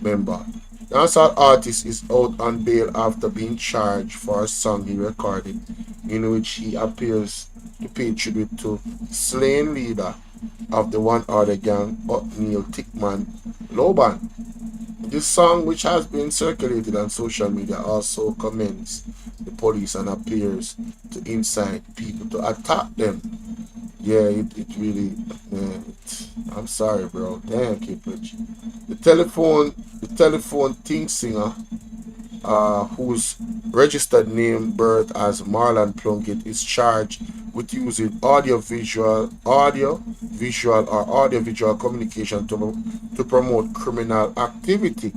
member. Dancehall artist is out on bail after being charged for a song he recorded, in which he appears to pay tribute to slain leader of the One Other Gang, Othniel Tickman Loban. This song, which has been circulated on social media, also commends the police and appears to incite people to attack them. Yeah, it really, man, I'm sorry, bro. Damn, Kiprich. The telephone thing singer, whose registered name birth as Marlon Plunkett, is charged with using audio-visual communication to promote criminal activity.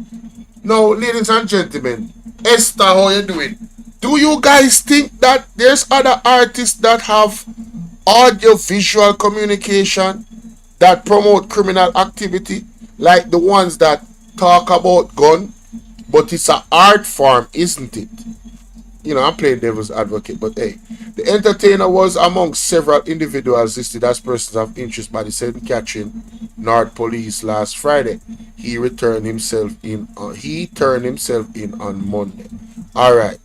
Now, ladies and gentlemen, Esther, how you doing? Do you guys think that there's other artists that have audio-visual communication that promote criminal activity, like the ones that talk about gun, but it's an art form, isn't it? You know, I'm playing devil's advocate, but hey, the entertainer was among several individuals listed as persons of interest by the St. Catherine North Police last Friday. He turned himself in on Monday. All right,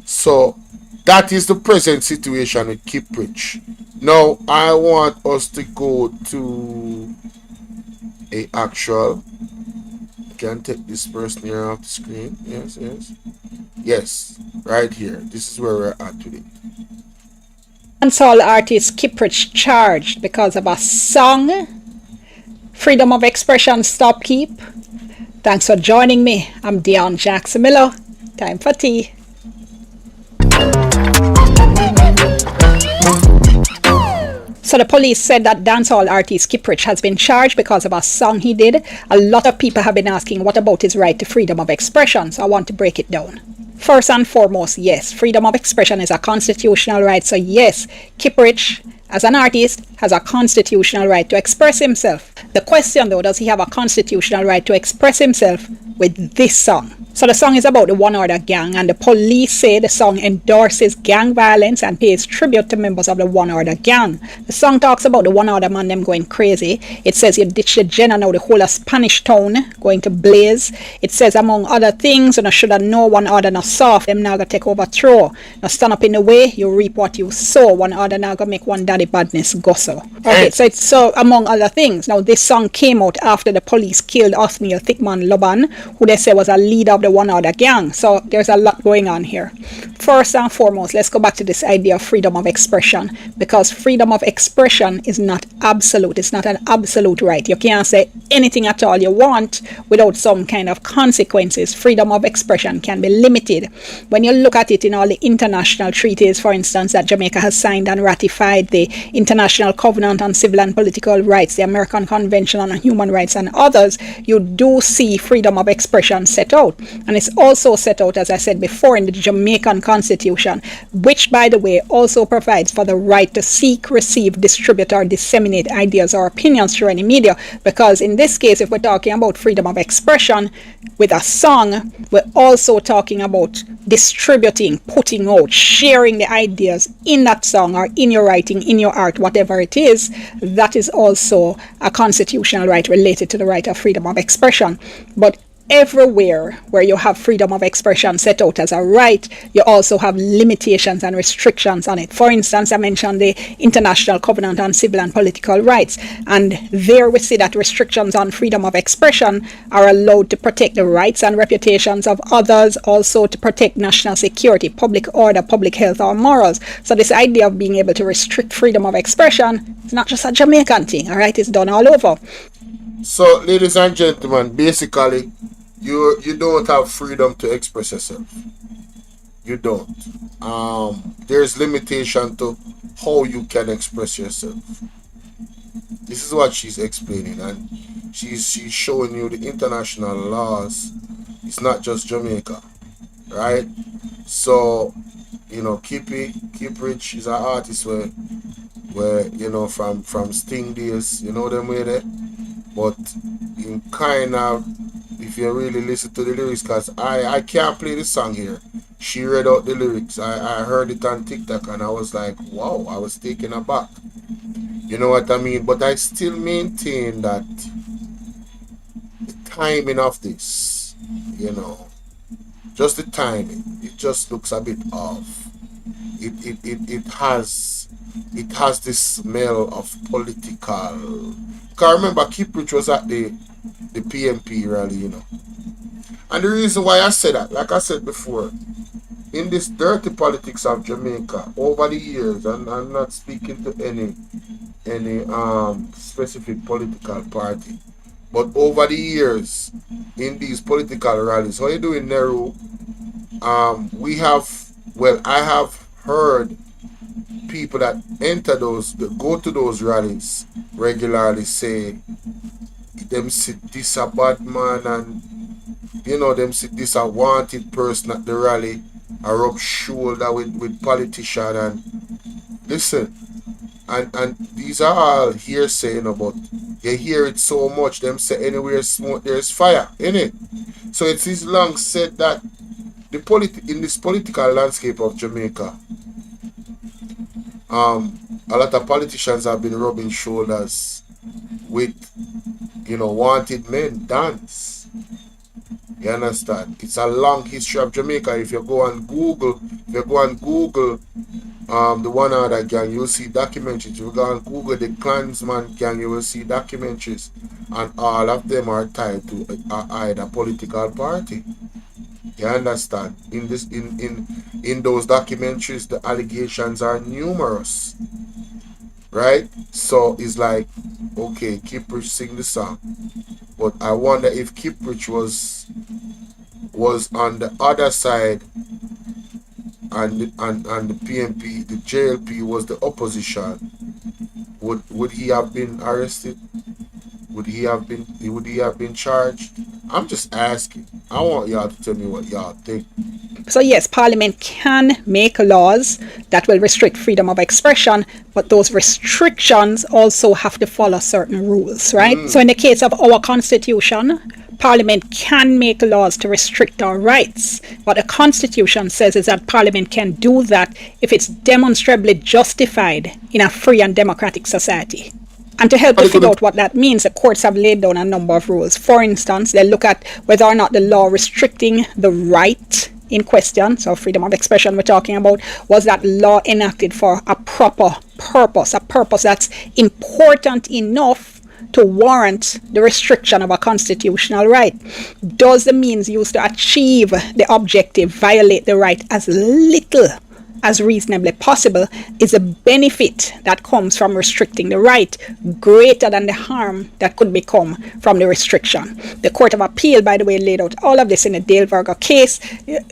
so that is the present situation with Kiprich. Now I want us to go to a actual can take this person here off the screen. Yes, yes. Yes, right here. This is where we're at today. Dancehall artist Kiprich charged because of a song. Freedom of expression, stop keep. Thanks for joining me. I'm Dion Jackson Miller. Time for tea. So the police said that dancehall artist Kiprich has been charged because of a song he did. A lot of people have been asking what about his right to freedom of expression, so I want to break it down. First and foremost, yes, freedom of expression is a constitutional right. So yes, Kiprich, as an artist, has a constitutional right to express himself. The question though, does he have a constitutional right to express himself with this song? So the song is about the One Order Gang, and the police say the song endorses gang violence and pays tribute to members of the One Order Gang. The song talks about the One Order man them going crazy. It says you ditch the gen and now the whole of Spanish town going to blaze. It says among other things, and I should have know One Order not soft, them now gonna take over throw. Now stand up in the way, you reap what you sow. One Order now gonna make one daddy badness go so. Okay, so it's so among other things. Now this song came out after the police killed Othniel Thickman Loban, who they say was a leader of the One Order Gang. So there's a lot going on here. First and foremost, let's go back to this idea of freedom of expression, because freedom of expression is not absolute. It's not an absolute right. You can't say anything at all you want without some kind of consequences. Freedom of expression can be limited. When you look at it in all the international treaties, for instance, that Jamaica has signed and ratified, the International Covenant on Civil and Political Rights, the American Convention on Human Rights, and others, you do see freedom of expression set out. And it's also set out, as I said before, in the Jamaican Constitution, which, by the way, also provides for the right to seek, receive, distribute, or disseminate ideas or opinions through any media. Because in this case, if we're talking about freedom of expression with a song, we're also talking about distributing, putting out, sharing the ideas in that song or in your writing, in your art, whatever it is. That is also a constitutional right related to the right of freedom of expression. But everywhere where you have freedom of expression set out as a right, you also have limitations and restrictions on it. For instance, I mentioned the International Covenant on Civil and Political Rights, and there we see that restrictions on freedom of expression are allowed to protect the rights and reputations of others, also to protect national security, public order, public health, or morals. So this idea of being able to restrict freedom of expression is not just a Jamaican thing, all right? It's done all over. So, ladies and gentlemen, basically, you don't have freedom to express yourself. You don't. There's limitation to how you can express yourself. This is what she's explaining, and she's showing you the international laws. It's not just Jamaica, right? So, you know, Kiprich is an artist where you know, from Sting days, you know them way there. But in kind of, if you really listen to the lyrics, because I can't play the song here. She read out the lyrics. I heard it on TikTok and I was like, wow, I was taken aback. You know what I mean? But I still maintain that the timing of this, you know, just the timing, it just looks a bit off. It has this smell of political. Because remember, Kiprich was at the PMP rally, you know. And the reason why I said that, like I said before, in this dirty politics of Jamaica, over the years, and I'm not speaking to any specific political party, but over the years, in these political rallies, how you doing, Nehru? I have heard people that go to those rallies regularly say them see this a bad man, and you know, them see this a wanted person at the rally, a rub shoulder with politician, and listen, and these are all hearsay, you know, but you hear it so much, them say anywhere smoke there's fire, innit? So it is long said that in this political landscape of Jamaica, a lot of politicians have been rubbing shoulders with, you know, wanted men, dance. You understand? It's a long history of Jamaica. If you go on Google the one other gang, you'll see documentaries. If you go and Google the Klansman gang, you will see documentaries, and all of them are tied to either political party. You understand? In those documentaries, the allegations are numerous, right? So it's like, okay, Kiprich sing the song, but I wonder if Kiprich was on the other side, and the PNP, the JLP was the opposition. Would he have been arrested? Would he have been charged? I'm just asking. I want y'all to tell me what y'all think. So yes, Parliament can make laws that will restrict freedom of expression, but those restrictions also have to follow certain rules, right? So in the case of our Constitution, Parliament can make laws to restrict our rights. What the Constitution says is that Parliament can do that if it's demonstrably justified in a free and democratic society. And to help you figure out what that means, the courts have laid down a number of rules. For instance, they look at whether or not the law restricting the right in question, so freedom of expression we're talking about, was that law enacted for a proper purpose, a purpose that's important enough to warrant the restriction of a constitutional right. Does the means used to achieve the objective violate the right as little as reasonably possible? Is a benefit that comes from restricting the right greater than the harm that could become from the restriction? The Court of Appeal, by the way, laid out all of this in the Dale Virgo case,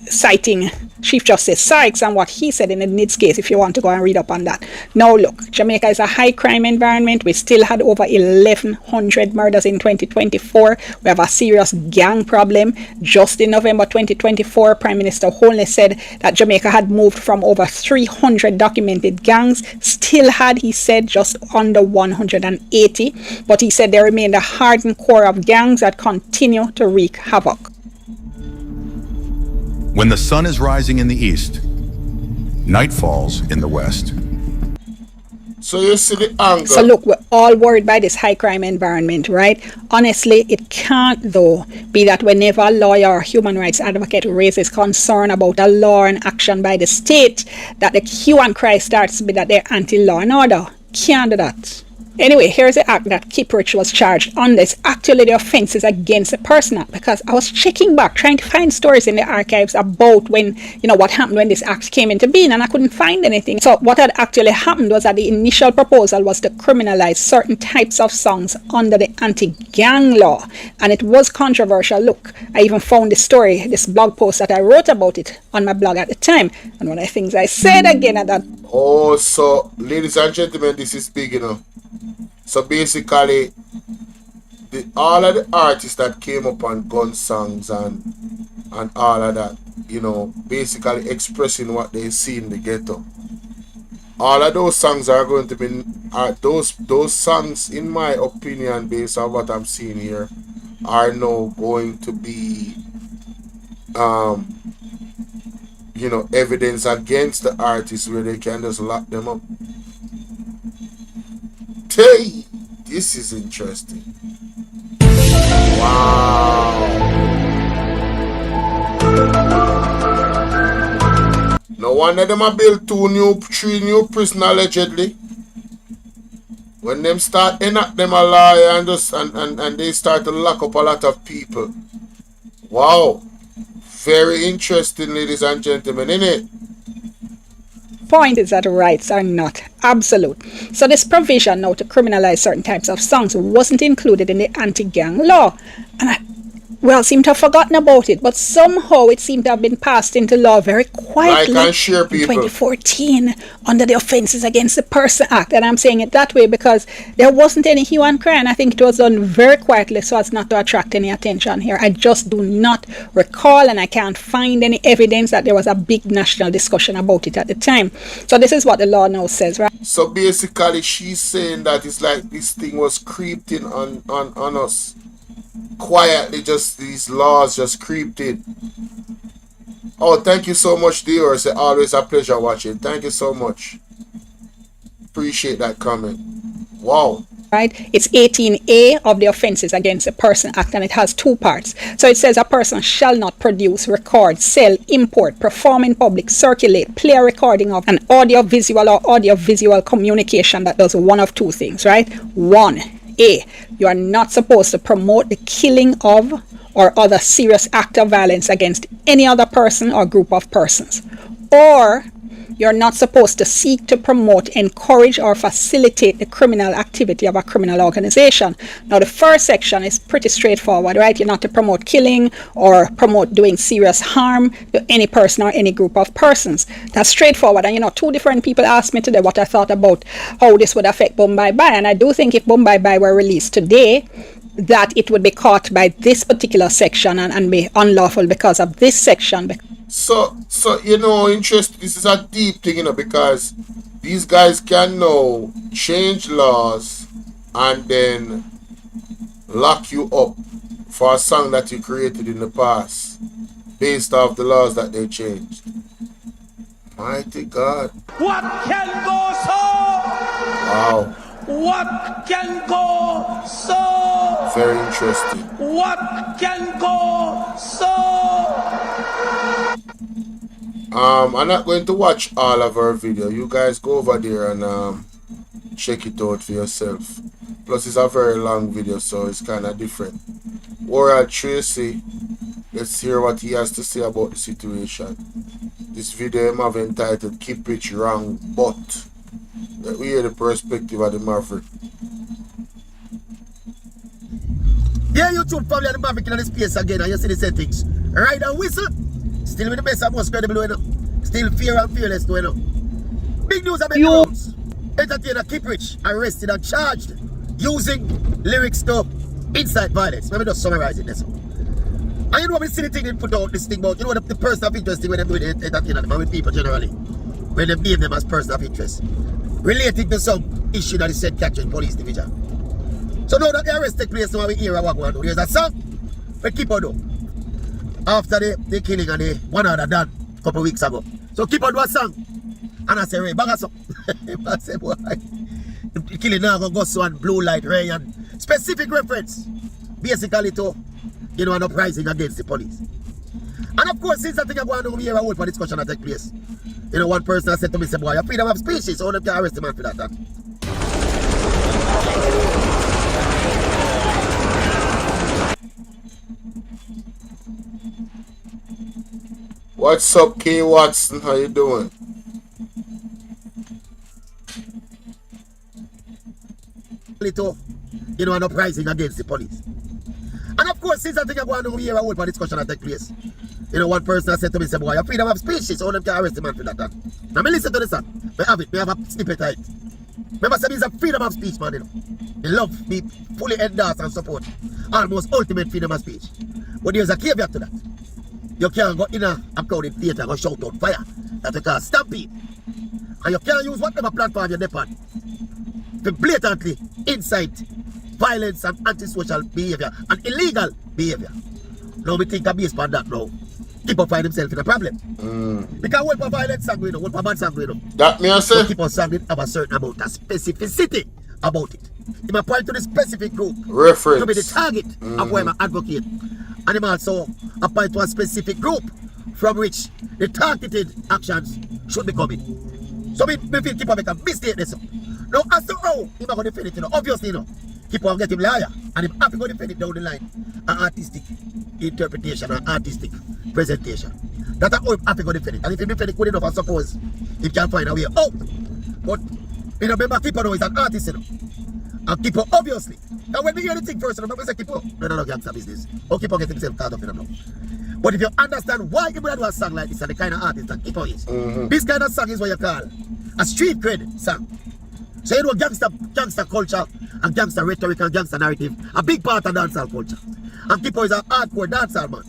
citing Chief Justice Sykes and what he said in the NIDS case, if you want to go and read up on that. Now look, Jamaica is a high crime environment. We still had over 1,100 murders in 2024. We have a serious gang problem. Just in November 2024, Prime Minister Holness said that Jamaica had moved from over 300 documented gangs, still had, he said, just under 180, but he said there remained a hardened core of gangs that continue to wreak havoc. When the sun is rising in the east, night falls in the west. So you see the angle. So look, we're all worried by this high crime environment, right? Honestly, it can't though be that whenever a lawyer or human rights advocate raises concern about a law and action by the state, that the hue and cry starts to be that they're anti-law and order. Can't do that. Anyway, here's the act that Kiprich was charged on. This actually the offenses against the person act, because I was checking back, trying to find stories in the archives about when, what happened when this act came into being, and I couldn't find anything. So what had actually happened was that the initial proposal was to criminalize certain types of songs under the anti-gang law, and it was controversial. Look, I even found the story, this blog post that I wrote about it on my blog at the time, and one of the things I said again at that. Oh, so ladies and gentlemen, this is big, So basically, all of the artists that came up on gun songs and all of that, basically expressing what they see in the ghetto. All of those songs are going to be, those songs, in my opinion, based on what I'm seeing here, are now going to be, evidence against the artists where they can just lock them up. Hey, this is interesting. Wow. No wonder them a build three new prisons allegedly. When them start enact them a lie and they start to lock up a lot of people. Wow. Very interesting, ladies and gentlemen, innit? Point is that rights are not absolute. So this provision now to criminalize certain types of songs wasn't included in the anti-gang law. And I seem to have forgotten about it, but somehow it seemed to have been passed into law very quietly in 2014 under the Offences Against the Person Act. And I'm saying it that way because there wasn't any hue and cry, and I think it was done very quietly so as not to attract any attention here. I just do not recall, and I can't find any evidence that there was a big national discussion about it at the time. So this is what the law now says, right? So basically she's saying that it's like this thing was creeped in on us. Quietly, just these laws just creeped in. Oh, thank you so much, Dior. It's always a pleasure watching. Thank you so much. Appreciate that comment. Wow. right? It's 18A of the Offences Against a Person Act, and it has two parts. So it says a person shall not produce, record, sell, import, perform in public, circulate, play a recording of an audio-visual or audio-visual communication that does one of two things, right? 1A, you are not supposed to promote the killing of or other serious act of violence against any other person or group of persons. Or you're not supposed to seek to promote, encourage, or facilitate the criminal activity of a criminal organization. Now, the first section is pretty straightforward, right? You're not to promote killing or promote doing serious harm to any person or any group of persons. That's straightforward. And, two different people asked me today what I thought about how this would affect Bombay Bay. And I do think if Bombay Bay were released today, that it would be caught by this particular section and be unlawful because of this section. So interest. This is a deep thing, because these guys can now change laws and then lock you up for a song that you created in the past based off the laws that they changed. Mighty God. What can go so? Wow. What can go so? Very interesting. What can go so? I'm not going to watch all of our video. You guys go over there and check it out for yourself. Plus, it's a very long video, so it's kind of different. Warrior Tracy, let's hear what he has to say about the situation. This video I'm having entitled "Keep It Wrong," but we hear the perspective of the Maverick. Yeah, YouTube family and the Maverick in the space again, and you see the settings. Ride and whistle. Still with the best and most credible, Still fear and fearless, Big news about news. Entertainer Kiprich arrested and charged using lyrics to incite violence. Let me just summarize it. And we see the thing they put out this thing about, the person of interest when they do the entertainment with people generally. When they name them as person of interest. Relating to some issue that is said catching police division. So now that the arrest take place, now we hear what we do. There's a song we keep on doing. After the killing and the one other done a couple weeks ago. So keep on do a song. And I say, Ray, bag us up. I say, boy, the killing now go so and blue light, Ray, and specific reference. Basically to, an uprising against the police. And of course, since I think I'm going to hear a whole discussion that take place. One person said to me, say, boy, your freedom of speech, so they can arrest the man for that. What's up, K. Watson? How you doing? An uprising against the police. And of course, since I think I'm going to hear a whole discussion that take place. One person said to me, say, boy, your freedom of speech, so they can arrest the man for that. Now, me listen to this, sir. I have it. We have a snippet of it. Remember, say, it's a freedom of speech, man, They love me, fully endorse and support. Almost ultimate freedom of speech. But there's a caveat to that. You can't go in a crowded theater and go shout out fire. That you can stampede. And you can't use whatever platform you're on to blatantly incite violence and antisocial behavior and illegal behavior. Now we think based on that now. People find themselves in a problem. Because what for violence song we know, what for bad song we know. That me I say. People song have a certain amount of specificity about it. He may point to the specific group. Reference. To be the target of where I advocate. And he also appoint to a specific group from which the targeted actions should be coming. So we feel keep on make a mistake this. Now as to how he's not going to defend it, obviously keep on getting liar and if happy going to defend it down the line, an artistic interpretation, an artistic presentation. That's how happy going to defend it. And if he defend it good enough, I suppose he can find a way out. But remember Kipper now is an artist, And Kipper obviously. Now when we hear the thing first, remember say Kipper, no gangster business. Or Kipper getting himself caught up in them now. But if you understand why he would do a song like this and the kind of artist that Kipper is, this kind of song is what you call a street cred song. So gangster culture and gangster rhetoric and gangster narrative, a big part of dancehall culture. And Kipper is a hardcore dancehall man.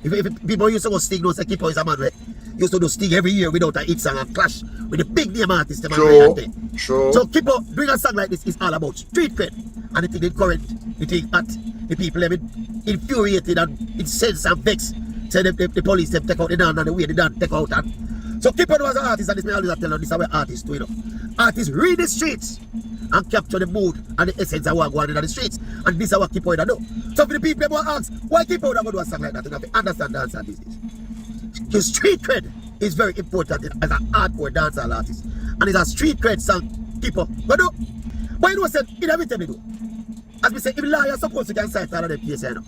If people used to go Sting, say Kipper is a man where used to do Sting every year without a hit song and clash with the big name artist. Sure. So Kipper bring a song like this is all about street cred. And the thing is correct, the thing at the people have been infuriated and incensed and vexed. Say the police them take out the dance and the way the dance take out and so Kipper was an artist and this may always tell you this is where artists do Artists read the streets and capture the mood and the essence of what going on in the streets. And this is what keep out do. So for the people who ask, why keep out do a song like that? You have to understand dance and business. The street cred is very important as an hardcore dancehall artist. And it's a street cred song people go do. But you know what I said, in everything they do. As we say, if lawyers supposed to can cite all of them cases, you know.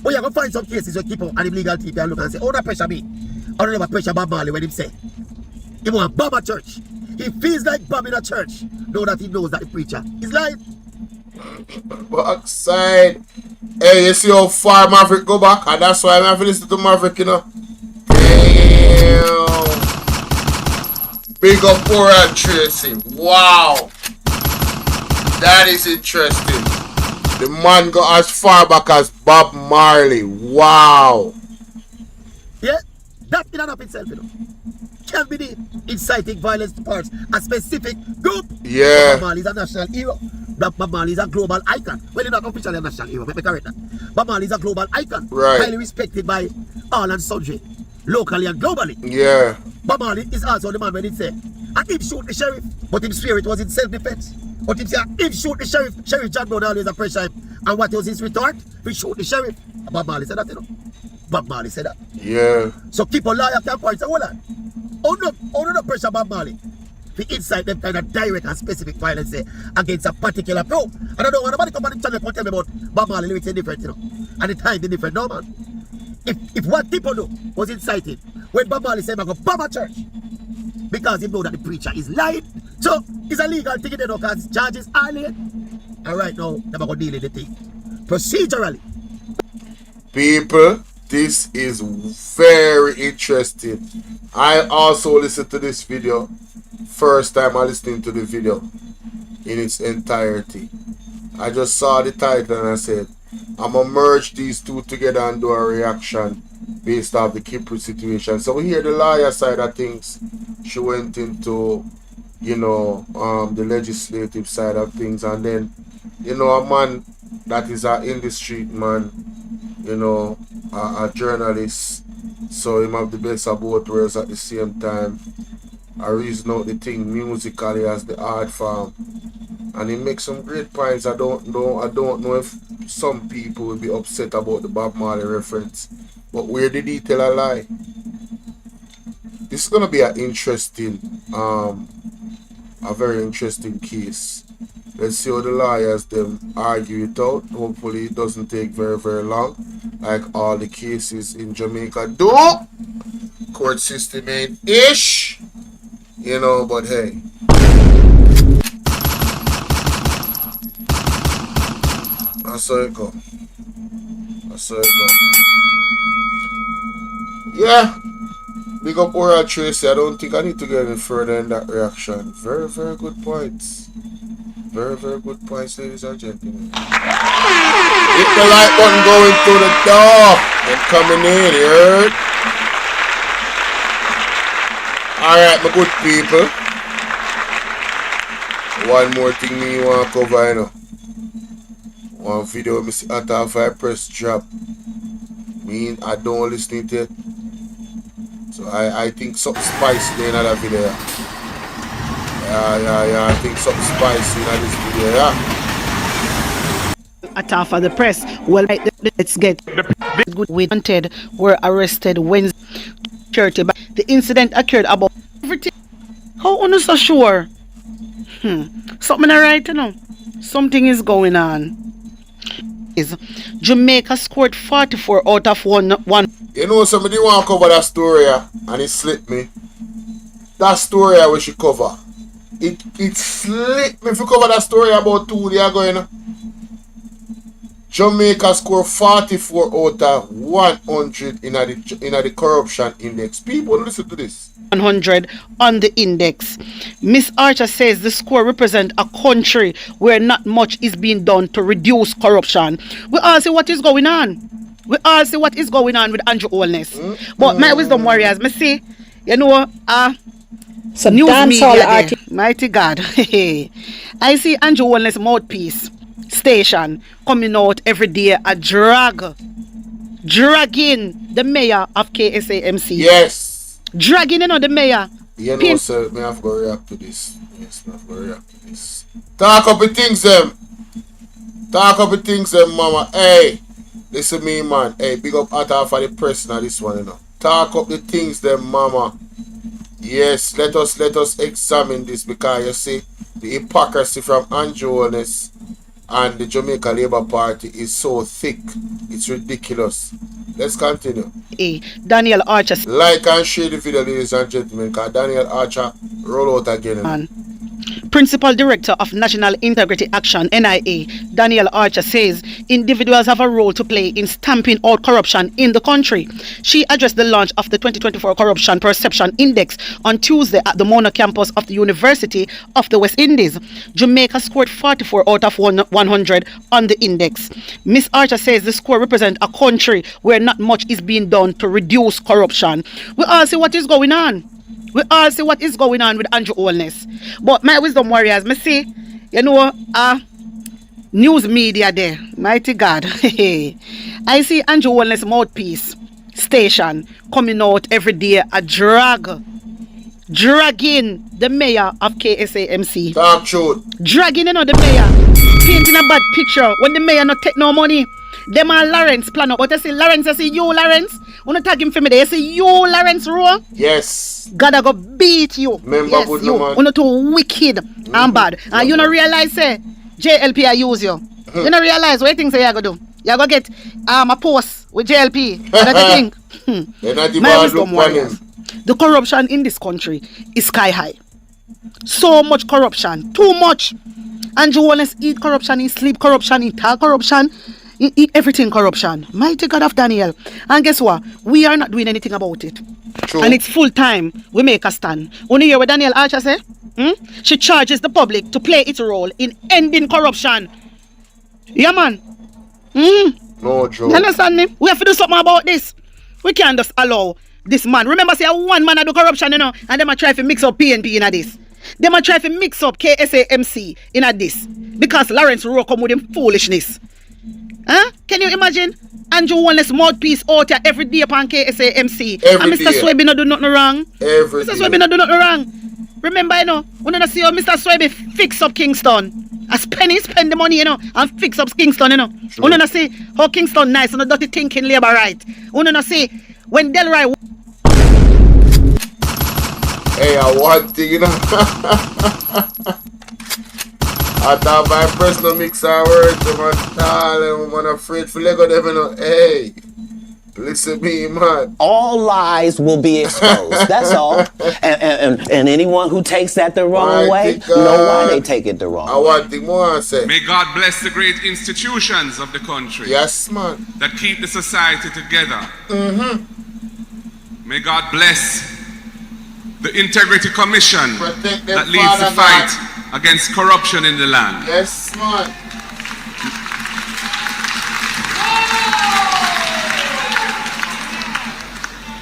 But you're going to find some cases where people and the legal people and look and say, oh, that pressure me. I don't never pressure Bob Marley when he say, he want to bomb a church. He feels like bombing a church. Know that he knows that the preacher is lying. Backside. Hey, you see how far Maverick go back? And that's why I'm having to listen to Maverick, you know. Damn. Big up poor and Tracy. Wow. That is interesting. The man go as far back as Bob Marley. Wow. Yeah, that in and of itself, you know, can be the inciting violence towards a specific group. Yeah. Bob Marley is a national hero. Bob Marley is a global icon. Well, he's not officially a national hero, let me correct that. Bob Marley is a global icon. Right. Highly respected by all and sundry, locally and globally. Yeah. Bob Marley is also the man when he said, and him shoot the sheriff, but him swear it was in self-defense. But him say, him shoot the sheriff, Sheriff John Brown always a pressure him. And what was his retort? We shoot the sheriff. Bob Marley said that, you know. Bob Marley said that. Yeah. So people lawyer can point and say, hold on. How no pressure Bob Marley? We incite them kind of direct and specific violence against a particular group. And I don't want nobody come on the channel and tell me about Bob Marley lyrics are different, you know. And the time is different, no man. If what people do was incited, when Bob Marley said, I'm going to bomb a church, because he know that the preacher is lying. So it's a legal thing, you know, because charges are laid. And right now, they're going to deal with the thing procedurally. People, this is very interesting. I also listened to this video. First time I listening to the video in its entirety. I just saw the title and I said, I'm going to merge these two together and do a reaction based off the Kipru situation. So we hear the lawyer side of things. She went into, you know, the legislative side of things. And then, you know, a man that is an industry man, you know, a journalist. So he have the best of both worlds at the same time. I reason out the thing musically as the art form. And he makes some great points. I don't know if some people will be upset about the Bob Marley reference. But where did he tell a lie? This is gonna be an interesting, a very interesting case. Let's see how the lawyers them argue it out. Hopefully it doesn't take very, very long, like all the cases in Jamaica do. Court system ain't ish, you know. But hey. I saw it go. Yeah. Big up Oral Tracy. I don't think I need to get any further in that reaction. Very, very good points. Very, very good points, ladies and gentlemen. Hit the like button going through the door and coming in, you heard? Alright, my good people. One more thing me want to cover, you know. One video me see at if I press drop. I don't listen to it. So I think something spicy in that video. Yeah. I think something spicy in this video, yeah. Attack for the press. Well, let's get good. We wanted were arrested Wednesday. But the incident occurred about everything. How are you so sure? Something alright, you know. Something is going on. Jamaica scored 44 out of 1. You know, somebody want to cover that story, and it slipped me. That story we should cover. It slipped me if you cover that story about 2 days ago, you know. Jamaica scored 44 out of 100 in the corruption index. People, listen to this. 100 on the index. Miss Archer says the score represents a country where not much is being done to reduce corruption. We all see what is going on. We all see what is going on with Andrew Holness. But my wisdom warriors, me see, you know, some news media there. Mighty God. I see Andrew Holness mouthpiece station coming out every day a dragging the mayor of KSAMC. Yes. Dragging the mayor You know, sir, me have to react to this. Yes, me have to react to this. Talk up the things, them. Talk up the things, them, mama. Hey, listen me, man. Hey, big up at all for the press now, this one, you know. Talk up the things, them, mama. Yes, let us examine this, because you see, the hypocrisy from Andrew Holness and the Jamaica Labour Party is so thick. It's ridiculous. Let's continue. Daniel Archer. Like and share the video, ladies and gentlemen, because Daniel Archer roll out again. Principal Director of National Integrity Action, NIA, Daniel Archer, says individuals have a role to play in stamping out corruption in the country. She addressed the launch of the 2024 Corruption Perception Index on Tuesday at the Mona campus of the University of the West Indies. Jamaica scored 44 out of 100 on the index. Ms. Archer says the score represents a country where not much is being done to reduce corruption. We all see what is going on. We all see what is going on with Andrew Holness. But my wisdom warriors, me see, you know, news media there, mighty God. I see Andrew Holness mouthpiece station coming out every day, dragging the mayor of KSAMC. Talk truth. Dragging, you know, the mayor, painting a bad picture when the mayor not take no money. Them and Lawrence plan up, but I say Lawrence, I say you Lawrence. Wanna tag him for me there? You say you Lawrence Rowe? Yes. God I go beat you. Remember, yes, good you. man. You're too wicked and bad. And you don't realize say JLP I use you. You don't realize what you think say you gonna do. You gonna get a post with JLP. That's the thing. My wisdom warriors. The corruption in this country is sky high. So much corruption. Too much. Andrew Holness eat corruption, he sleep corruption, he talk corruption. Everything corruption. Mighty God of Daniel. And guess what? We are not doing anything about it. True. And it's full time we make a stand. Only hear what Daniel Archer say? She charges the public to play its role in ending corruption. Yeah, man. No joke. You understand me? We have to do something about this. We can't just allow this man. Remember, say one man do corruption, you know, and them a try to mix up PNP in this. Them a try to mix up KSAMC in this. Because Lawrence Rowe come with him foolishness. Huh? Can you imagine? Andrew Holness mouthpiece out here every day upon KSAMC. Every and Mr. day. Swaby not do nothing wrong. Every Mr. day. Swaby not do nothing wrong. Remember, you know, we don't see how Mr. Swaby fix up Kingston. As Penny spend the money, you know, and fix up Kingston, you know. We don't see how Kingston nice and dirty thinking labor right. We don't see when Delroy. Hey, I want thing, you know. I thought my personal mix our words, I'm afraid for Lego them, you know. Hey, listen me, man. All lies will be exposed. That's all. And anyone who takes that the wrong way, know why they take it the wrong way. I want the more I say. May God bless the great institutions of the country. Yes, man. That keep the society together. May God bless the Integrity Commission that leads the fight against corruption in the land. Yes, man.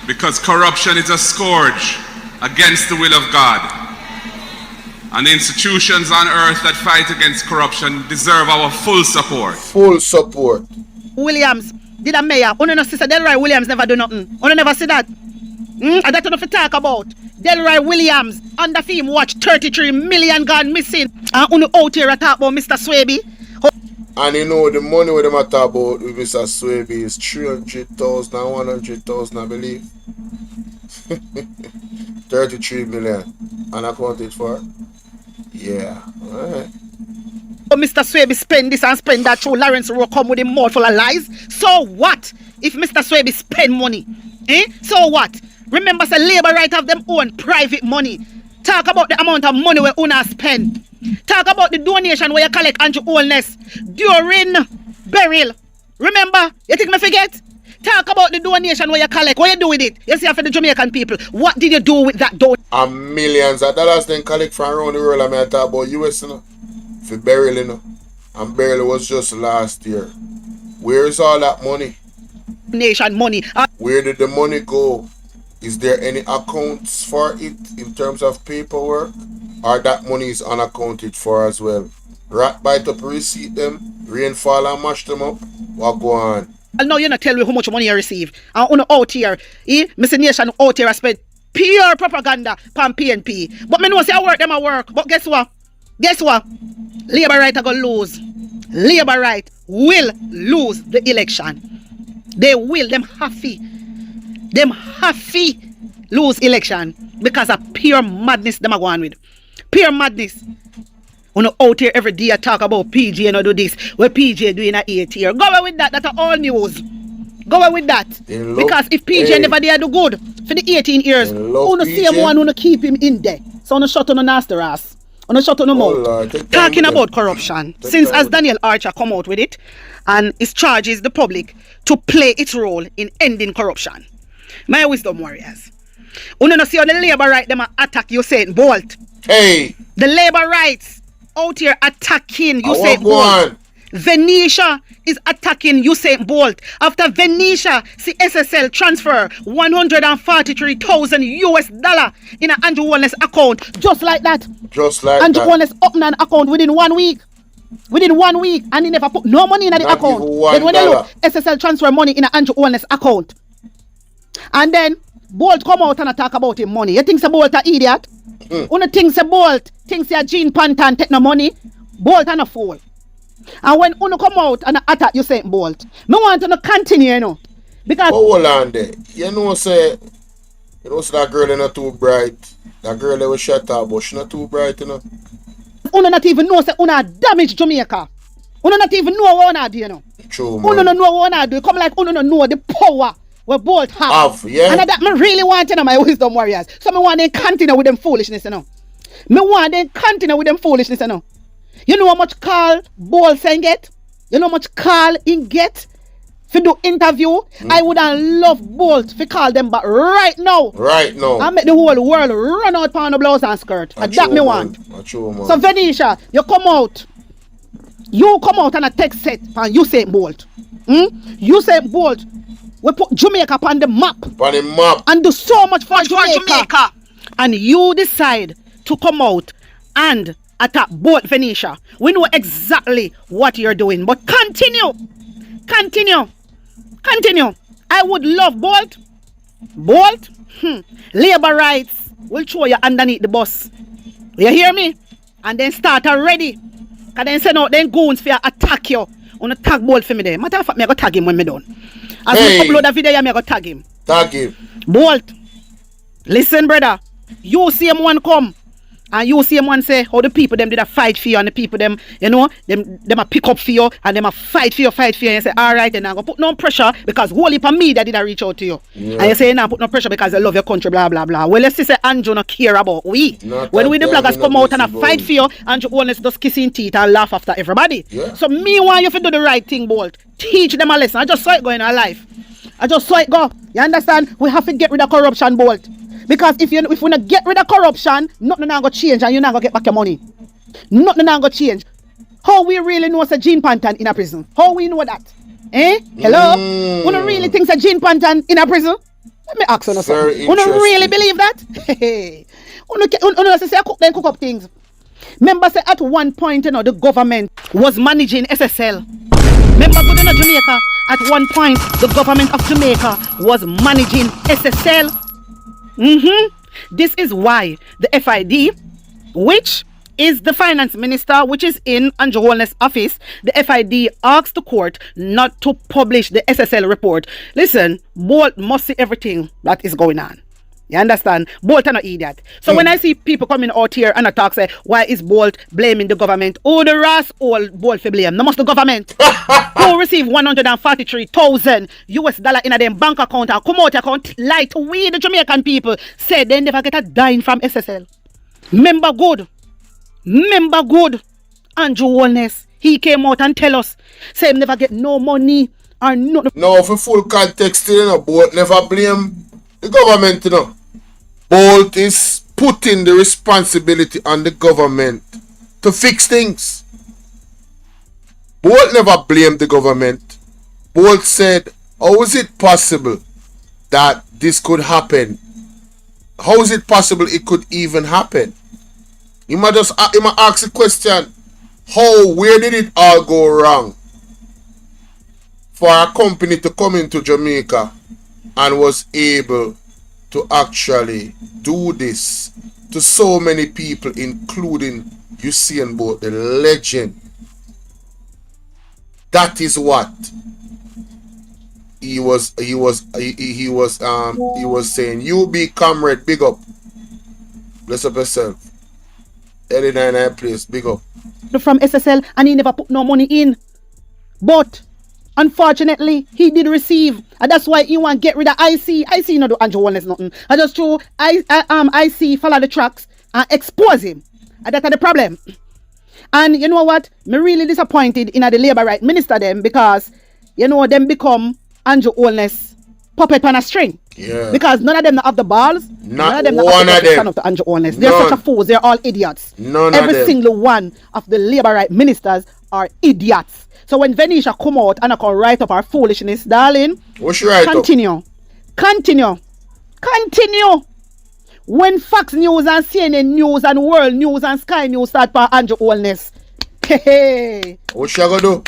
Because corruption is a scourge against the will of God. And the institutions on earth that fight against corruption deserve our full support. Full support. Williams, did a mayor, only no sister Delroy Williams never do nothing. Only never see that. And that's enough to talk about. Delroy Williams, under film watch 33 million gone missing. And only out here talk about Mr. Swaby. And you know the money with them talk about with Mr. Swaby is 300,000 and 100,000, I believe. 33 million. Unaccounted for? Yeah. Alright. Mr. Swaby spend this and spend that through Lawrence Rowe come with a mouth full of lies. So what if Mr. Swaby spend money? So what? Remember, say labor right have them own private money. Talk about the amount of money we owners spend. Talk about the donation where you collect Andrew Holness during burial. Remember? You think me forget? Talk about the donation where you collect. What you do with it? You see, for the Jamaican people, what did you do with that donation? And millions of dollars then collect from around the world. I mean, I talk about US, you know, for burial, you know. And burial was just last year. Where is all that money? Nation money. Where did the money go? Is there any accounts for it in terms of paperwork? Or that money is unaccounted for as well? Rat bite up, receipt them, rainfall and mash them up? What go on? I know you not tell me how much money you receive. And on out here, Mr. Nation out here I spent pure propaganda from PNP. But me know say I work them a work. But guess what? Guess what? Labour right are gonna lose. Labour right will lose the election. They will. Them happy. Them happy lose election because of pure madness them are going with. Pure madness. You know, out here every day I talk about PJ and I do this. What PJ doing at 8 year. Go away with that. That's all news. Go away with that. Because if PJ never did do good for the 18 years, who no see him one who no keep him in there. So no shut on the nasty ass. On the shut on the mouth. Talking about corruption. Since as Daniel Archer come out with it and it charges the public to play its role in ending corruption. My wisdom warriors. You no see how the Labour right them attack Usain Bolt. Hey. The Labour rights out here attacking Usain Bolt. Venetia is attacking Usain Bolt. After Venetia, see SSL transfer $143,000 in an Andrew Wellness account. Just like that. Just like Andrew that. Wellness opened an account within 1 week. Within 1 week. And he never put no money in the Not account. even Then when $1. they look, SSL transfer money in an Andrew Wellness account. And then Bolt come out and talk about him money. You think the Bolt a idiot? Una thinks a Bolt thinks a Gene Pantan take no money. Bolt and a fool. And when Uno come out and attack Usain Bolt, me want to continue, you know. Because hold on there. You know say that girl is not too bright. That girl that was shut up, but she not too bright, you know. Uno not even know say Uno damage Jamaica. Uno not even know what Uno do, you know. True, man. Uno no know what Uno do. Come like Uno no know the power where Bolt have. Yeah. And that me really want to know my wisdom warriors. So me want them continue with them foolishness, you know. Me want them continue with them foolishness, you know. You know how much call Bolt saying get? You know how much call in get? For do interview? I would have loved Bolt to call them back right now. Right now. And make the whole world run out on the blouse and skirt. And that me want. So Venetia, you come out. You come out and a text set and Usain Bolt. Usain Bolt. We put Jamaica on the map. On the map. And do so much for Jamaica. And you decide to come out and attack Bolt Venetia. We know exactly what you're doing. But continue. Continue. Continue. I would love Bolt. Bolt. Labour rights will throw you underneath the bus. You hear me? And then start already. Because then send out them goons for attack you. On attack Bolt for me there. Matter of fact, I go tag him when me done. As we upload a video, I go tag him. Tag him. Bolt. Listen, brother. You see him one come. And you see him one say how the people them did a fight for you and the people them, you know, them a pick up for you and them a fight for you and you say, alright, then I'm gonna put no pressure because whole heap of media did I reach out to you. Yeah. And you say, put no pressure because I love your country, blah blah blah. Well, let's see say Andrew no care about we. When we the bloggers come out and a fight for you, Andrew always just kissing teeth and laugh after everybody. Yeah. So me want you to do the right thing, Bolt. Teach them a lesson. I just saw it go in our life. I just saw it go. You understand? We have to get rid of corruption, Bolt. Because if we not get rid of corruption, nothing not gonna change and you're not gonna get back your money. Nothing not gonna change. How we really know a Gene Pantan in a prison? How we know that? Eh? Hello? We don't really think a Gene Pantan in a prison? Let me ask you something. We don't really believe that? Hey. We don't say cook up things. Remember say at one point, you know, the government was managing SSL. Remember good in Jamaica? At one point, the government of Jamaica was managing SSL. This is why the FID, which is the finance minister, which is in Andrew Wellness' office, the FID asked the court not to publish the SSL report. Listen, Bolt must see everything that is going on. You understand? Bolt are not idiot. So when I see people coming out here and talk, say, why is Bolt blaming the government? Oh, the rest all Bolt for blame. No must the government. Who receive $143,000 in a them bank account and come out account lie to we the Jamaican people say they never get a dime from SSL. Remember good. Andrew Wellness, he came out and tell us, say him never get no money or no. No, for full context, you know, Bolt never blame the government, you know. Bolt is putting the responsibility on the government to fix things. Bolt never blamed the government. Bolt said, how is it possible that this could happen? How is it possible it could even happen? You might just ask the question, where did it all go wrong for a company to come into Jamaica and was able to actually do this to so many people, including Usain Bolt, the legend. That is what he was saying. You be comrade, big up. Bless up yourself. 89 place, big up. From SSL and he never put no money in. But unfortunately, he did receive. And that's why he want to get rid of IC. IC not do Andrew Wallace nothing. I just show IC follow the tracks and expose him. And that's the problem. And you know what? Me really disappointed in the Labour Right Minister them because, you know, them become Andrew Holness puppet on a string. Yeah. Because none of them have the balls. None of them one have of them. stand up to Andrew Holness. They're such a fools. They're all idiots. Every single one of the Labour Right Ministers are idiots. So when Venetia come out and I can write up our foolishness, darling, what she write continue. Up? Continue. When Fox News and CNN News and World News and Sky News start by Andrew Holness, hey. What she gonna do?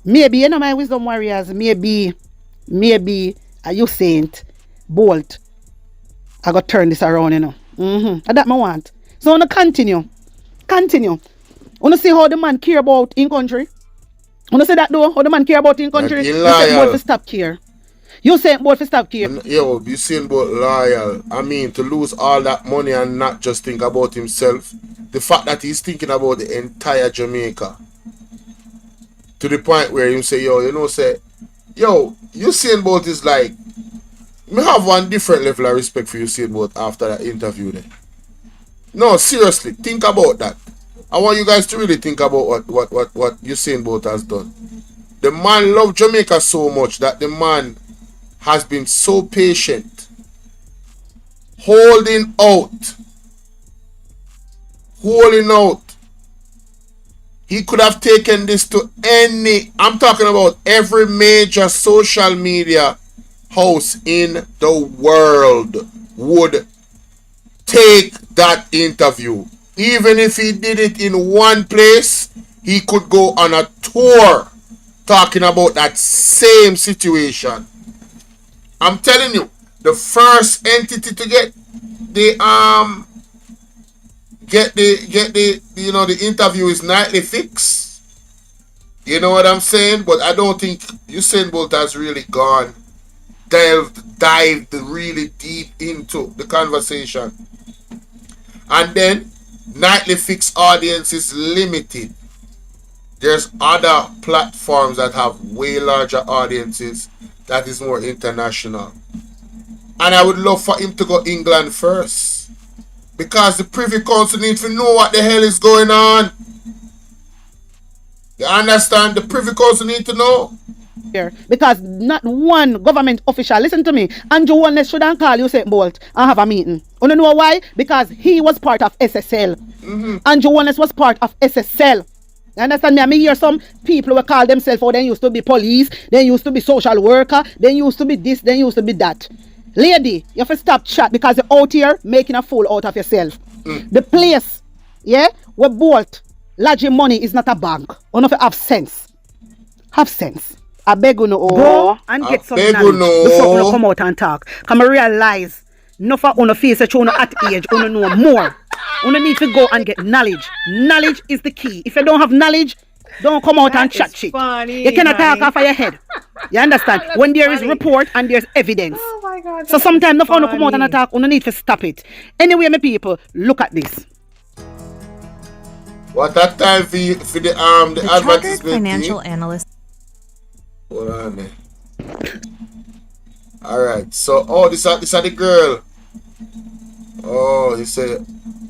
Maybe, you know, my wisdom warriors, maybe, are you Saint Bolt? I got to turn this around, you know. And that I want. So I want to continue. I want to see how the man care about in country. I want to see that though, how the man care about in country. You say Bolt for stop care. You say Bolt for stop care. Yeah, well, you saying about loyal. I mean, to lose all that money and not just think about himself. The fact that he's thinking about the entire Jamaica. To the point where him say, yo, you know, say, yo, Usain Bolt is like, me have one different level of respect for Usain Bolt after that interview there. No, seriously, think about that. I want you guys to really think about what Usain Bolt has done. The man loved Jamaica so much that the man has been so patient, holding out. He could have taken this to I'm talking about every major social media house in the world would take that interview. Even if he did it in one place, he could go on a tour talking about that same situation. I'm telling you, the first entity to get the the interview is Nightly Fix. You know what I'm saying? But I don't think Usain Bolt has really dived really deep into the conversation. And then Nightly Fix audience is limited. There's other platforms that have way larger audiences that is more international. And I would love for him to go England first. Because the Privy Council need to know what the hell is going on. You understand? The Privy Council need to know. Because not one government official, listen to me, Andrew Holness shouldn't call Usain Bolt and have a meeting. You know why? Because he was part of SSL. Andrew Holness was part of SSL. You understand me? I mean, hear some people who call themselves, oh, they used to be police, they used to be social worker, they used to be this, they used to be that. Lady, you have to stop chat because you're out here making a fool out of yourself. The place, yeah, where Bolt lodging money is not a bank. You have to have sense. Have sense. I beg you no go and get some knowledge before you come out and talk. Come realize, no for on face that you at age, you know more. You need to go and get knowledge. Knowledge is the key. If you don't have knowledge, don't come out and chat shit. You cannot talk off of your head. You understand? When there is report and there's evidence. Oh my God. So sometimes no fun to come out and attack. You need to stop it. Anyway, my people, look at this. What that time for the advertisement financial analyst. Hold on there. Alright, so this are the girl. Oh, he said,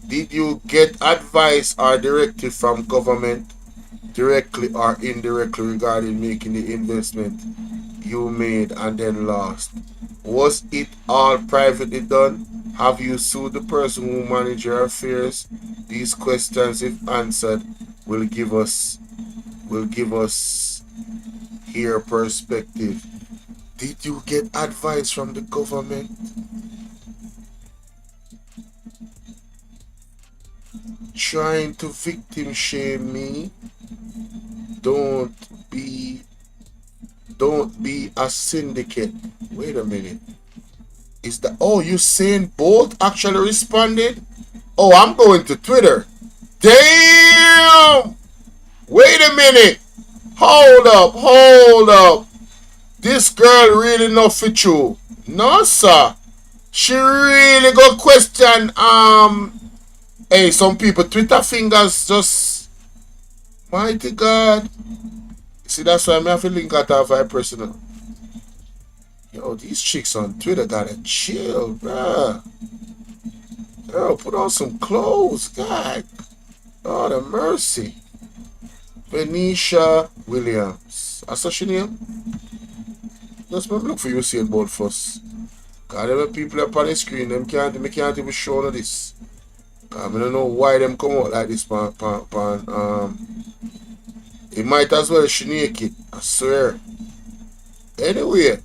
did you get advice or directive from government directly or indirectly regarding making the investment you made and then lost? Was it all privately done? Have you sued the person who managed your affairs? These questions, if answered, will give us here perspective. Did you get advice from the government? Trying to victim shame me? Don't be a syndicate. Wait a minute. Is that, oh, Usain Bolt actually responded? Oh, I'm going to Twitter. Damn! Wait a minute. Hold up. This girl really not fit you. No, sir. She really got question. Hey, some people Twitter fingers just. Mighty God. See, that's why I have to link at our vibe personal. Yo, these chicks on Twitter gotta chill, bruh. Girl, put on some clothes, God. Lord of mercy. Venetia Williams. That's what she name? Just look for Usain Bolt first. Cause them people up on the screen, them can't even show no this. Cause I don't know why them come out like this it might as well she naked, I swear. Anyway,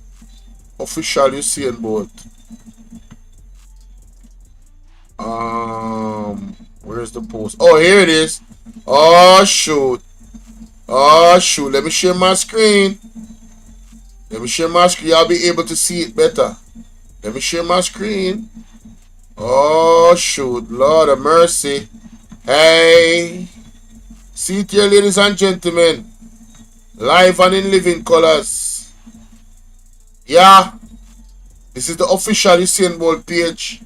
official Usain Bolt. Where's the post? Oh, here it is. Oh shoot. Let me share my screen. I'll be able to see it better. Let me share my screen. Oh shoot, Lord of mercy. Hey. See it here, ladies and gentlemen. Live and in living colors. Yeah. This is the official Usain Bolt page.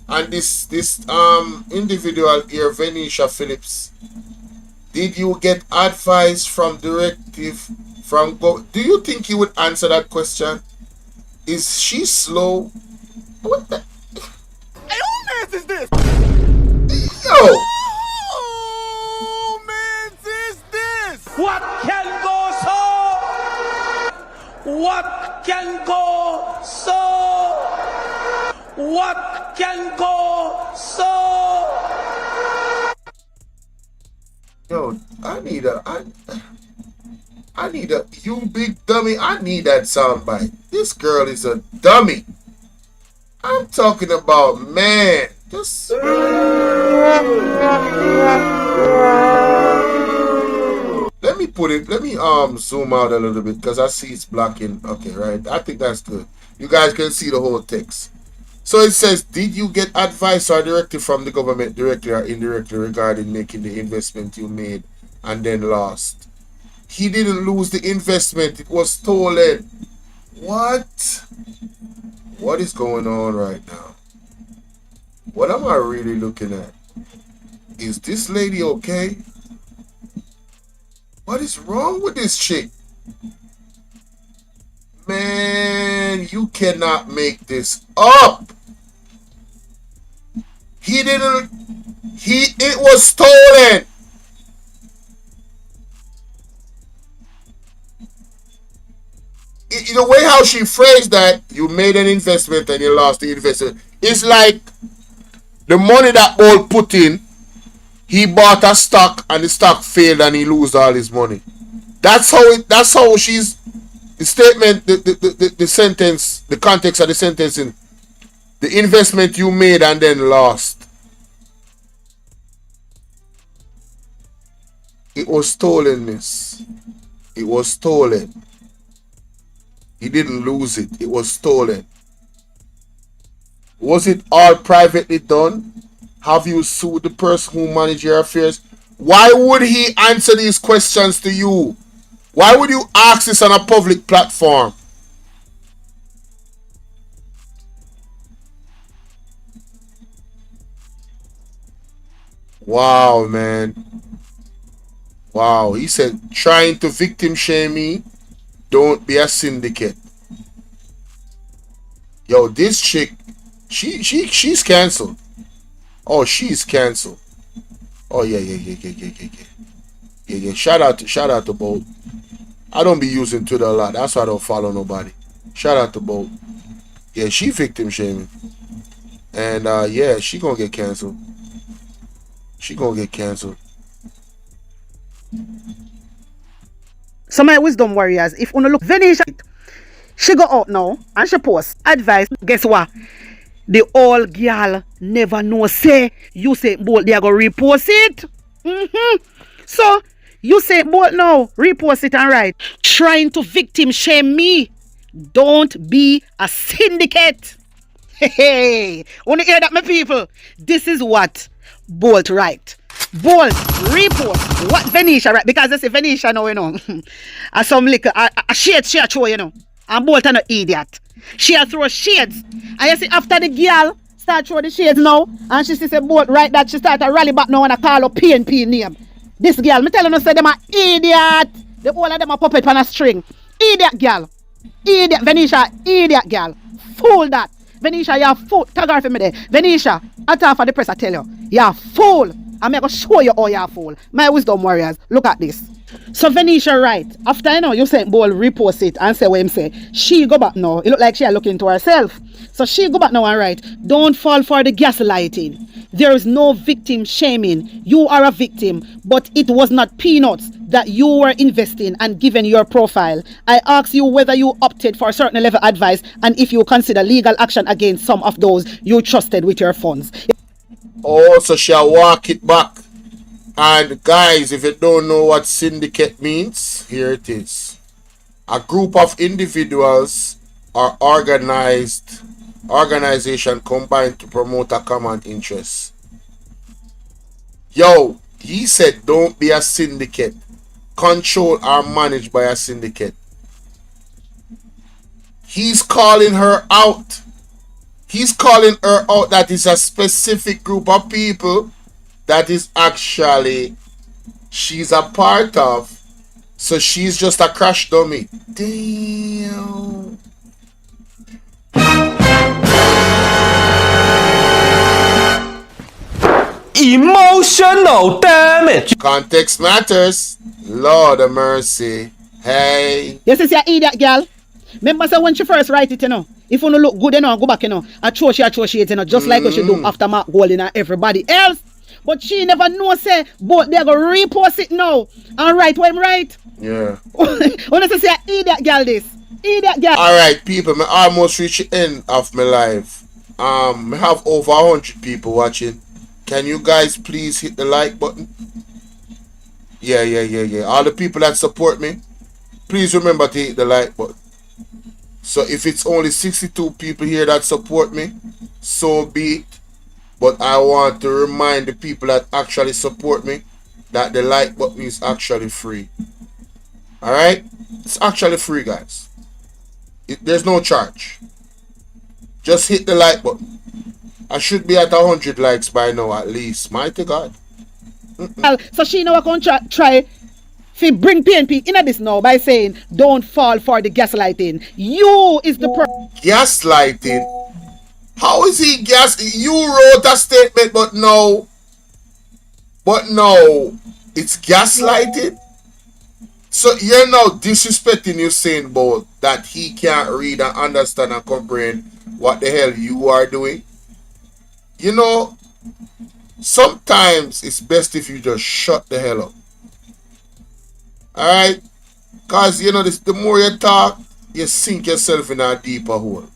And this individual here, Venetia Phillips. Did you get advice from directive from go? Do you think he would answer that question? Is she slow? What the? Hey, who man's is this? Yo! Who man's is this? What can go so? What can go so? What can go so? Yo, I need a, you big dummy, I need that soundbite. This girl is a dummy. I'm talking about, man. Just... Let me zoom out a little bit because I see it's blocking. Okay, right. I think that's good. You guys can see the whole text. So it says, did you get advice or directive from the government directly or indirectly regarding making the investment you made and then lost? He didn't lose the investment. It was stolen. What? What is going on right now? What am I really looking at? Is this lady okay? What is wrong with this chick? Man, you cannot make this up. It was stolen. The way how she phrased that, you made an investment and you lost the investment. It's like the money that Bolt put in, he bought a stock and the stock failed and he lose all his money. That's how she's, the statement, the sentence, the context of the sentence in the investment you made and then lost. It was stolen, miss. It was stolen. He didn't lose it. It was stolen. Was it all privately done? Have you sued the person who managed your affairs? Why would he answer these questions to you? Why would you ask this on a public platform? Wow, man. Wow. He said, trying to victim shame me. Don't be a syndicate. Yo, this chick, she's canceled. Oh, she's canceled. Oh yeah. Shout out to Bolt. I don't be using Twitter a lot. That's why I don't follow nobody. Shout out to Bolt. Yeah, she victim shaming. And yeah, she gonna get canceled. So my wisdom warriors, if you look Venetia, she go out now and she post advice. Guess what? The old girl never know say Usain Bolt they are gonna repost it. So Usain Bolt now repost it and write, trying to victim shame me. Don't be a syndicate. Hey, wanna hear that, my people? This is what Bolt write. Bolt repost what Venetia write, because I say Venetia now, you know, and some liquor, a shade she a throw, you know, and Bolt an idiot. She a throw shades, and you see after the girl start throw the shades now, and she say Bolt right that she start to rally back now and I call up PNP name. This girl, me telling you say them a idiot. The whole of them a puppet on a string. Idiot girl. Idiot Venetia, idiot girl. Fool that. Venetia, you're a fool. Tag her for me there. Venetia, I tell for the press, I tell you. You're a fool. I'm going to show you how you're a fool. My wisdom warriors, look at this. So Venetia right. After you know, you sent Ball repost it and say what him say. She go back now. It look like she looking to herself. So she go back now and write, don't fall for the gaslighting. There is no victim shaming. You are a victim, but it was not peanuts that you were investing and given your profile. I ask you whether you opted for certain level advice and if you consider legal action against some of those you trusted with your funds. Oh, so she'll walk it back. And guys, if you don't know what syndicate means, here it is. A group of individuals or organization combined to promote a common interest. Yo, he said don't be a syndicate. Controlled or managed by a syndicate. He's calling her out. He's calling her out that is a specific group of people that is actually she's a part of. So she's just a crash dummy. Damn. Emotional damage. Context matters. Lord of mercy. Hey. Yes, it's your idiot girl. Remember say when she first write it, you know. If you don't look good, you know, go back, you know. I throw she, you know, just like what she do after Mark Golding and everybody else. But she never know, say, but they're going to repost it now and write what I'm right. Yeah. When say idiot girl this. Idiot girl. Alright, people, I almost reached the end of my live. I have over 100 people watching. Can you guys please hit the like button? Yeah. All the people that support me, please remember to hit the like button. So if it's only 62 people here that support me, so be it. But I want to remind the people that actually support me that the like button is actually free. Alright? It's actually free, guys. There's no charge. Just hit the like button. I should be at 100 likes by now at least. Mighty God. So she know I can try to bring PNP in this now by saying don't fall for the gaslighting. You is the gaslighting? How is he You wrote a statement, but no, it's gaslighting. So you're now disrespecting Usain Bolt that he can't read and understand and comprehend what the hell you are doing. You know, sometimes it's best if you just shut the hell up. Alright? Because, you know, the more you talk, you sink yourself in a deeper hole.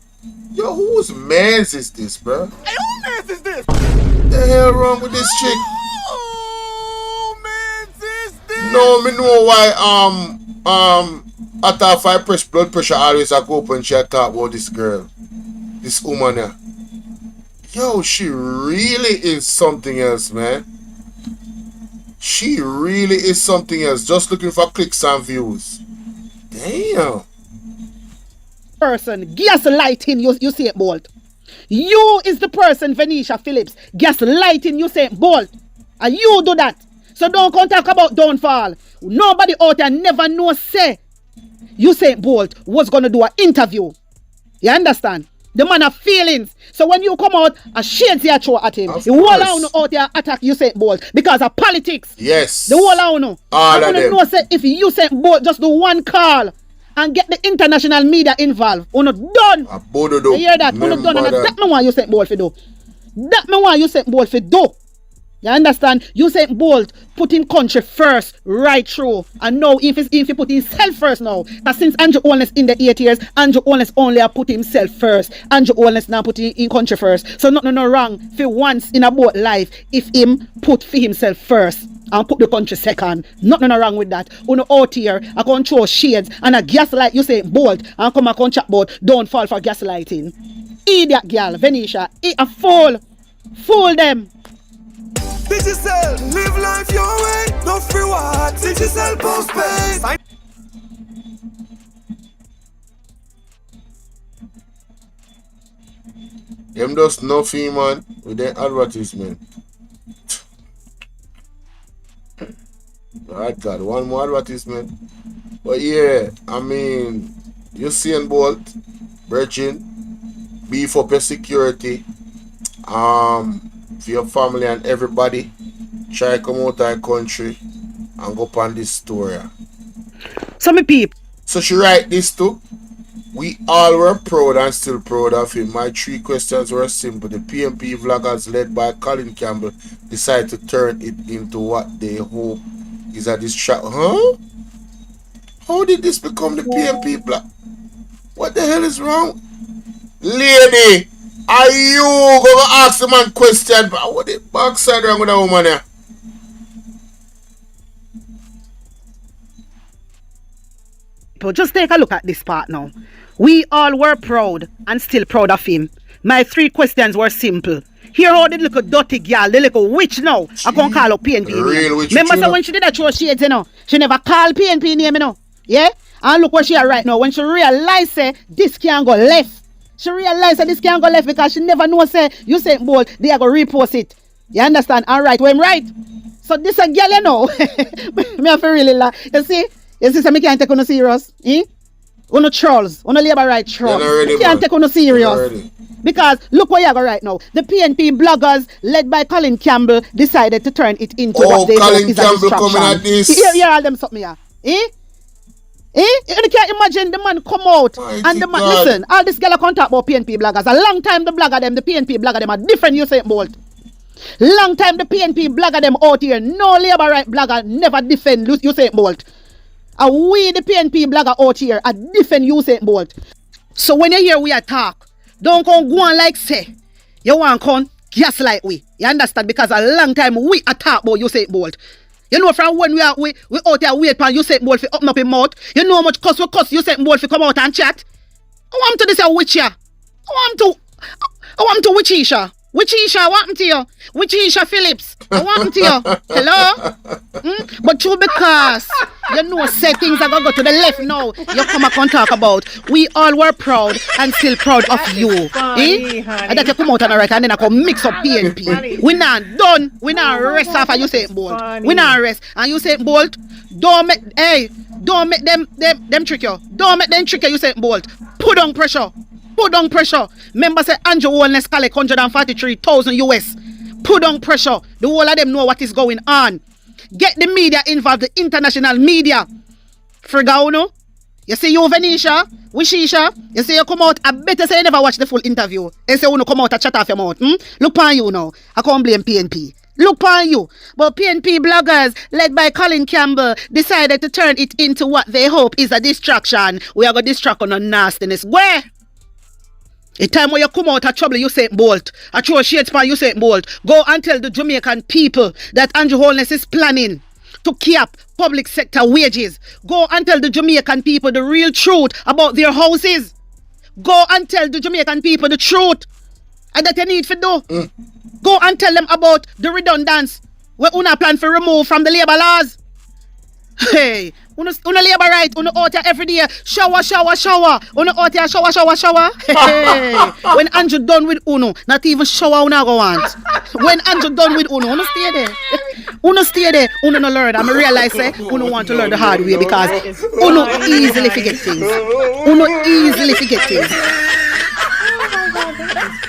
Yo, whose mans is this, bro? Hey, whose mans is this? What the hell wrong with this chick? Whose mans is this? No, me know why, after if I press blood pressure, always I go up and she talk about this girl. This woman here. Yo, she really is something else, man. She really is something else. Just looking for clicks and views. Damn. Person gaslighting Usain Bolt. You is the person, Venetia Phillips, gaslighting Usain Bolt. And you do that. So don't come talk about downfall. Nobody out there never know say Usain Bolt was going to do an interview. You understand? The man have feelings. So when you come out, a shades you throw at him. The whole out there attack Usain Bolt because of politics. Yes. The whole out. All of them. Know say if Usain Bolt just do one call and get the international media involved, uno done. You hear that? Uno done. And that me want Usain Bolt to do. That me want Usain Bolt to do. You understand? Usain Bolt put in country first, right through. And now if he put himself first now. Because since Andrew Holness in the 8 years, Andrew Holness only put himself first. Andrew Holness now put in country first. So nothing no wrong for once in about life if him put for himself first and put the country second. Nothing no wrong with that. Uno out here, I can throw shades and a gaslight Usain Bolt and come and chat about don't fall for gaslighting. idiot girl, Venetia. A fool. Fool them. Digital, live life your way. No free what? Digital postpaid. Them just nothing, man, with their advertisement. Right, God, one more advertisement. But yeah, I mean, you seeing Bolt, Virgin, beef up your security, for your family and everybody. Try come out of the country and go upon this story. So me peep. So she write this too. We all were proud and still proud of him. My 3 questions were simple. The PNP vloggers led by Colin Campbell decided to turn it into what they hope is a distraction. Huh? How did this become the PNP vlog? What the hell is wrong? Lady, are you gonna ask the man question? What the backside wrong with that woman here? But just take a look at this part now. We all were proud and still proud of him. My 3 questions were simple. Here how the little dirty girl, the little witch now, I can't call up PNP name. Remember so when she did that throw shades, you know, she never called PNP name, you know. Yeah? And look where she is right now. When she realized this can't go left. She realized that this can't go left because she never know say Usain Bolt, they are going to repost it. You understand? All right, when I'm right. So this a girl, you know. Me have to really laugh. You see, so me can't take on serious. Eh? Uno trolls, uno labor right trolls. You can't take uno serious. Because look where you are right now. The PNP bloggers, led by Colin Campbell, decided to turn it into what they hope is a distraction. Coming at this. Here all them something here. Eh? You can't imagine the man come out and the man, listen, all this girl can't talk about PNP bloggers. A long time the PNP blogger them are different Usain Bolt. Long time the PNP blogger them out here. No labor right blogger never defend Usain Bolt. And we the PNP blogger out here are defend Usain Bolt. So when you hear we talk, don't come go on like say, you want come just like we. You understand? Because a long time we talk about Usain Bolt. You know from when we out there wait for Usain Bolt to open up his mouth. You know how much cuss Usain Bolt to come out and chat. I want to this a witch here. I want to witchisha. Witchisha, what happened to you? Witchisha Phillips, what happened to you? Hello? But true because you know say things are going to go to the left now. You come up and talk about we all were proud and still proud of you. Funny, and that you come out and right and then I come mix up PNP. We not done. We not rest off of Usain Bolt. We not rest. And Usain Bolt, don't make them trick you. Don't make them trick you, Usain Bolt. Put on pressure. Put on pressure. Remember say Andrew Holness collect 143,000 US. Put on pressure. The whole of them know what is going on. Get the media involved, the international media. Frigauno. You see you Venetia, Wishisha. You see you come out. I better say you never watch the full interview. You say you come out and chat off your mouth. Look on you now. I can't blame PNP. Look on you. But PNP bloggers, led by Colin Campbell, decided to turn it into what they hope is a distraction. We are going to distract on a nastiness. Where? The time when you come out of trouble, Usain Bolt, I throw shades for Usain Bolt, go and tell the Jamaican people that Andrew Holness is planning to cap public sector wages. Go and tell the Jamaican people the real truth about their houses. Go and tell the Jamaican people the truth and that you need to do. Go and tell them about the redundance where una plan to remove from the labour laws. Hey, una labor right, una out here every day, shower. Una out here shower. Hey, when Andrew done with Uno, not even shower una go want. When Andrew done with Uno, una stay there. Una no learn. I realize Uno want to learn the hard way because Uno easily forget things.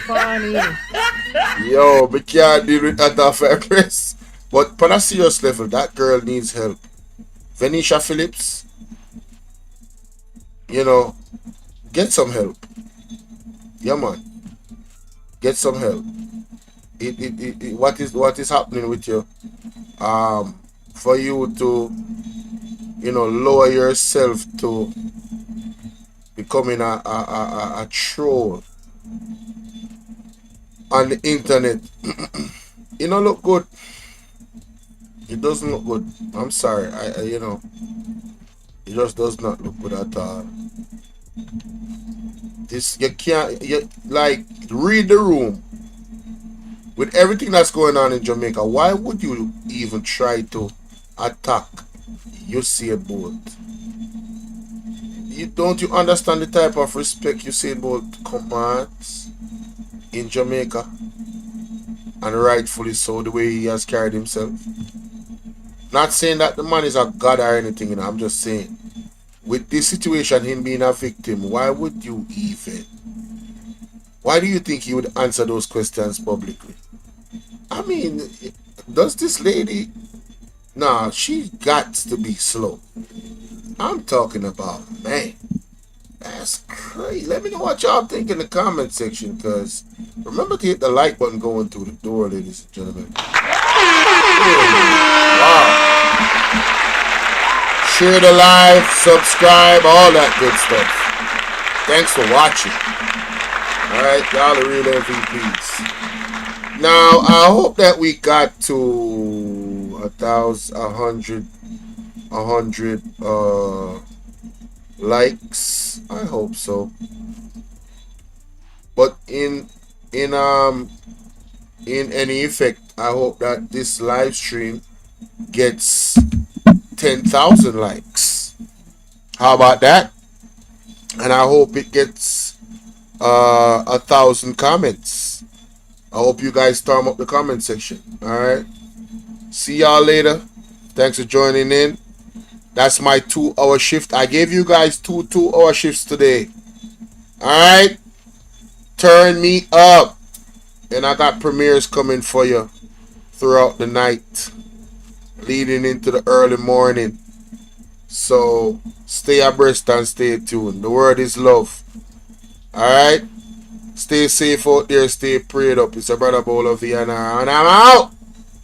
Funny. Yo, we can't deal with that affair, Chris. But on a serious level, that girl needs help. Venetia Phillips, you know, get some help. Yeah, man. Get some help. What is happening with you? For you to, you know, lower yourself to becoming a troll on the internet. You know, look good. It doesn't look good. I'm sorry. You know, it just does not look good at all. This you can't like read the room. With everything that's going on in Jamaica, why would you even try to attack Usain Bolt? Don't you understand the type of respect Usain Bolt commands in Jamaica? And rightfully so, the way he has carried himself. Not saying that the man is a god or anything, you know. I'm just saying, with this situation, him being a victim, why would you even? Why do you think he would answer those questions publicly? I mean, does this lady... Nah, she got to be slow. I'm talking about, man. That's crazy. Let me know what y'all think in the comment section, because remember to hit the like button going through the door, ladies and gentlemen. Wow. Share the live, subscribe, all that good stuff. Thanks for watching. Alright, y'all are real MVPs. Now, I hope that we got to 100 likes. I hope so. But in any effect, I hope that this live stream gets 10,000 likes. How about that? And I hope it gets 1,000 comments. I hope you guys storm up the comment section. Alright. See y'all later. Thanks for joining in. That's my 2-hour shift. I gave you guys two 2-hour shifts today. Alright? Turn me up. And I got premieres coming for you throughout the night, leading into the early morning. So stay abreast and stay tuned. The word is love. Alright? Stay safe out there. Stay prayed up. It's a brother Bowl of Vienna. And I'm out.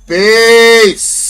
Peace.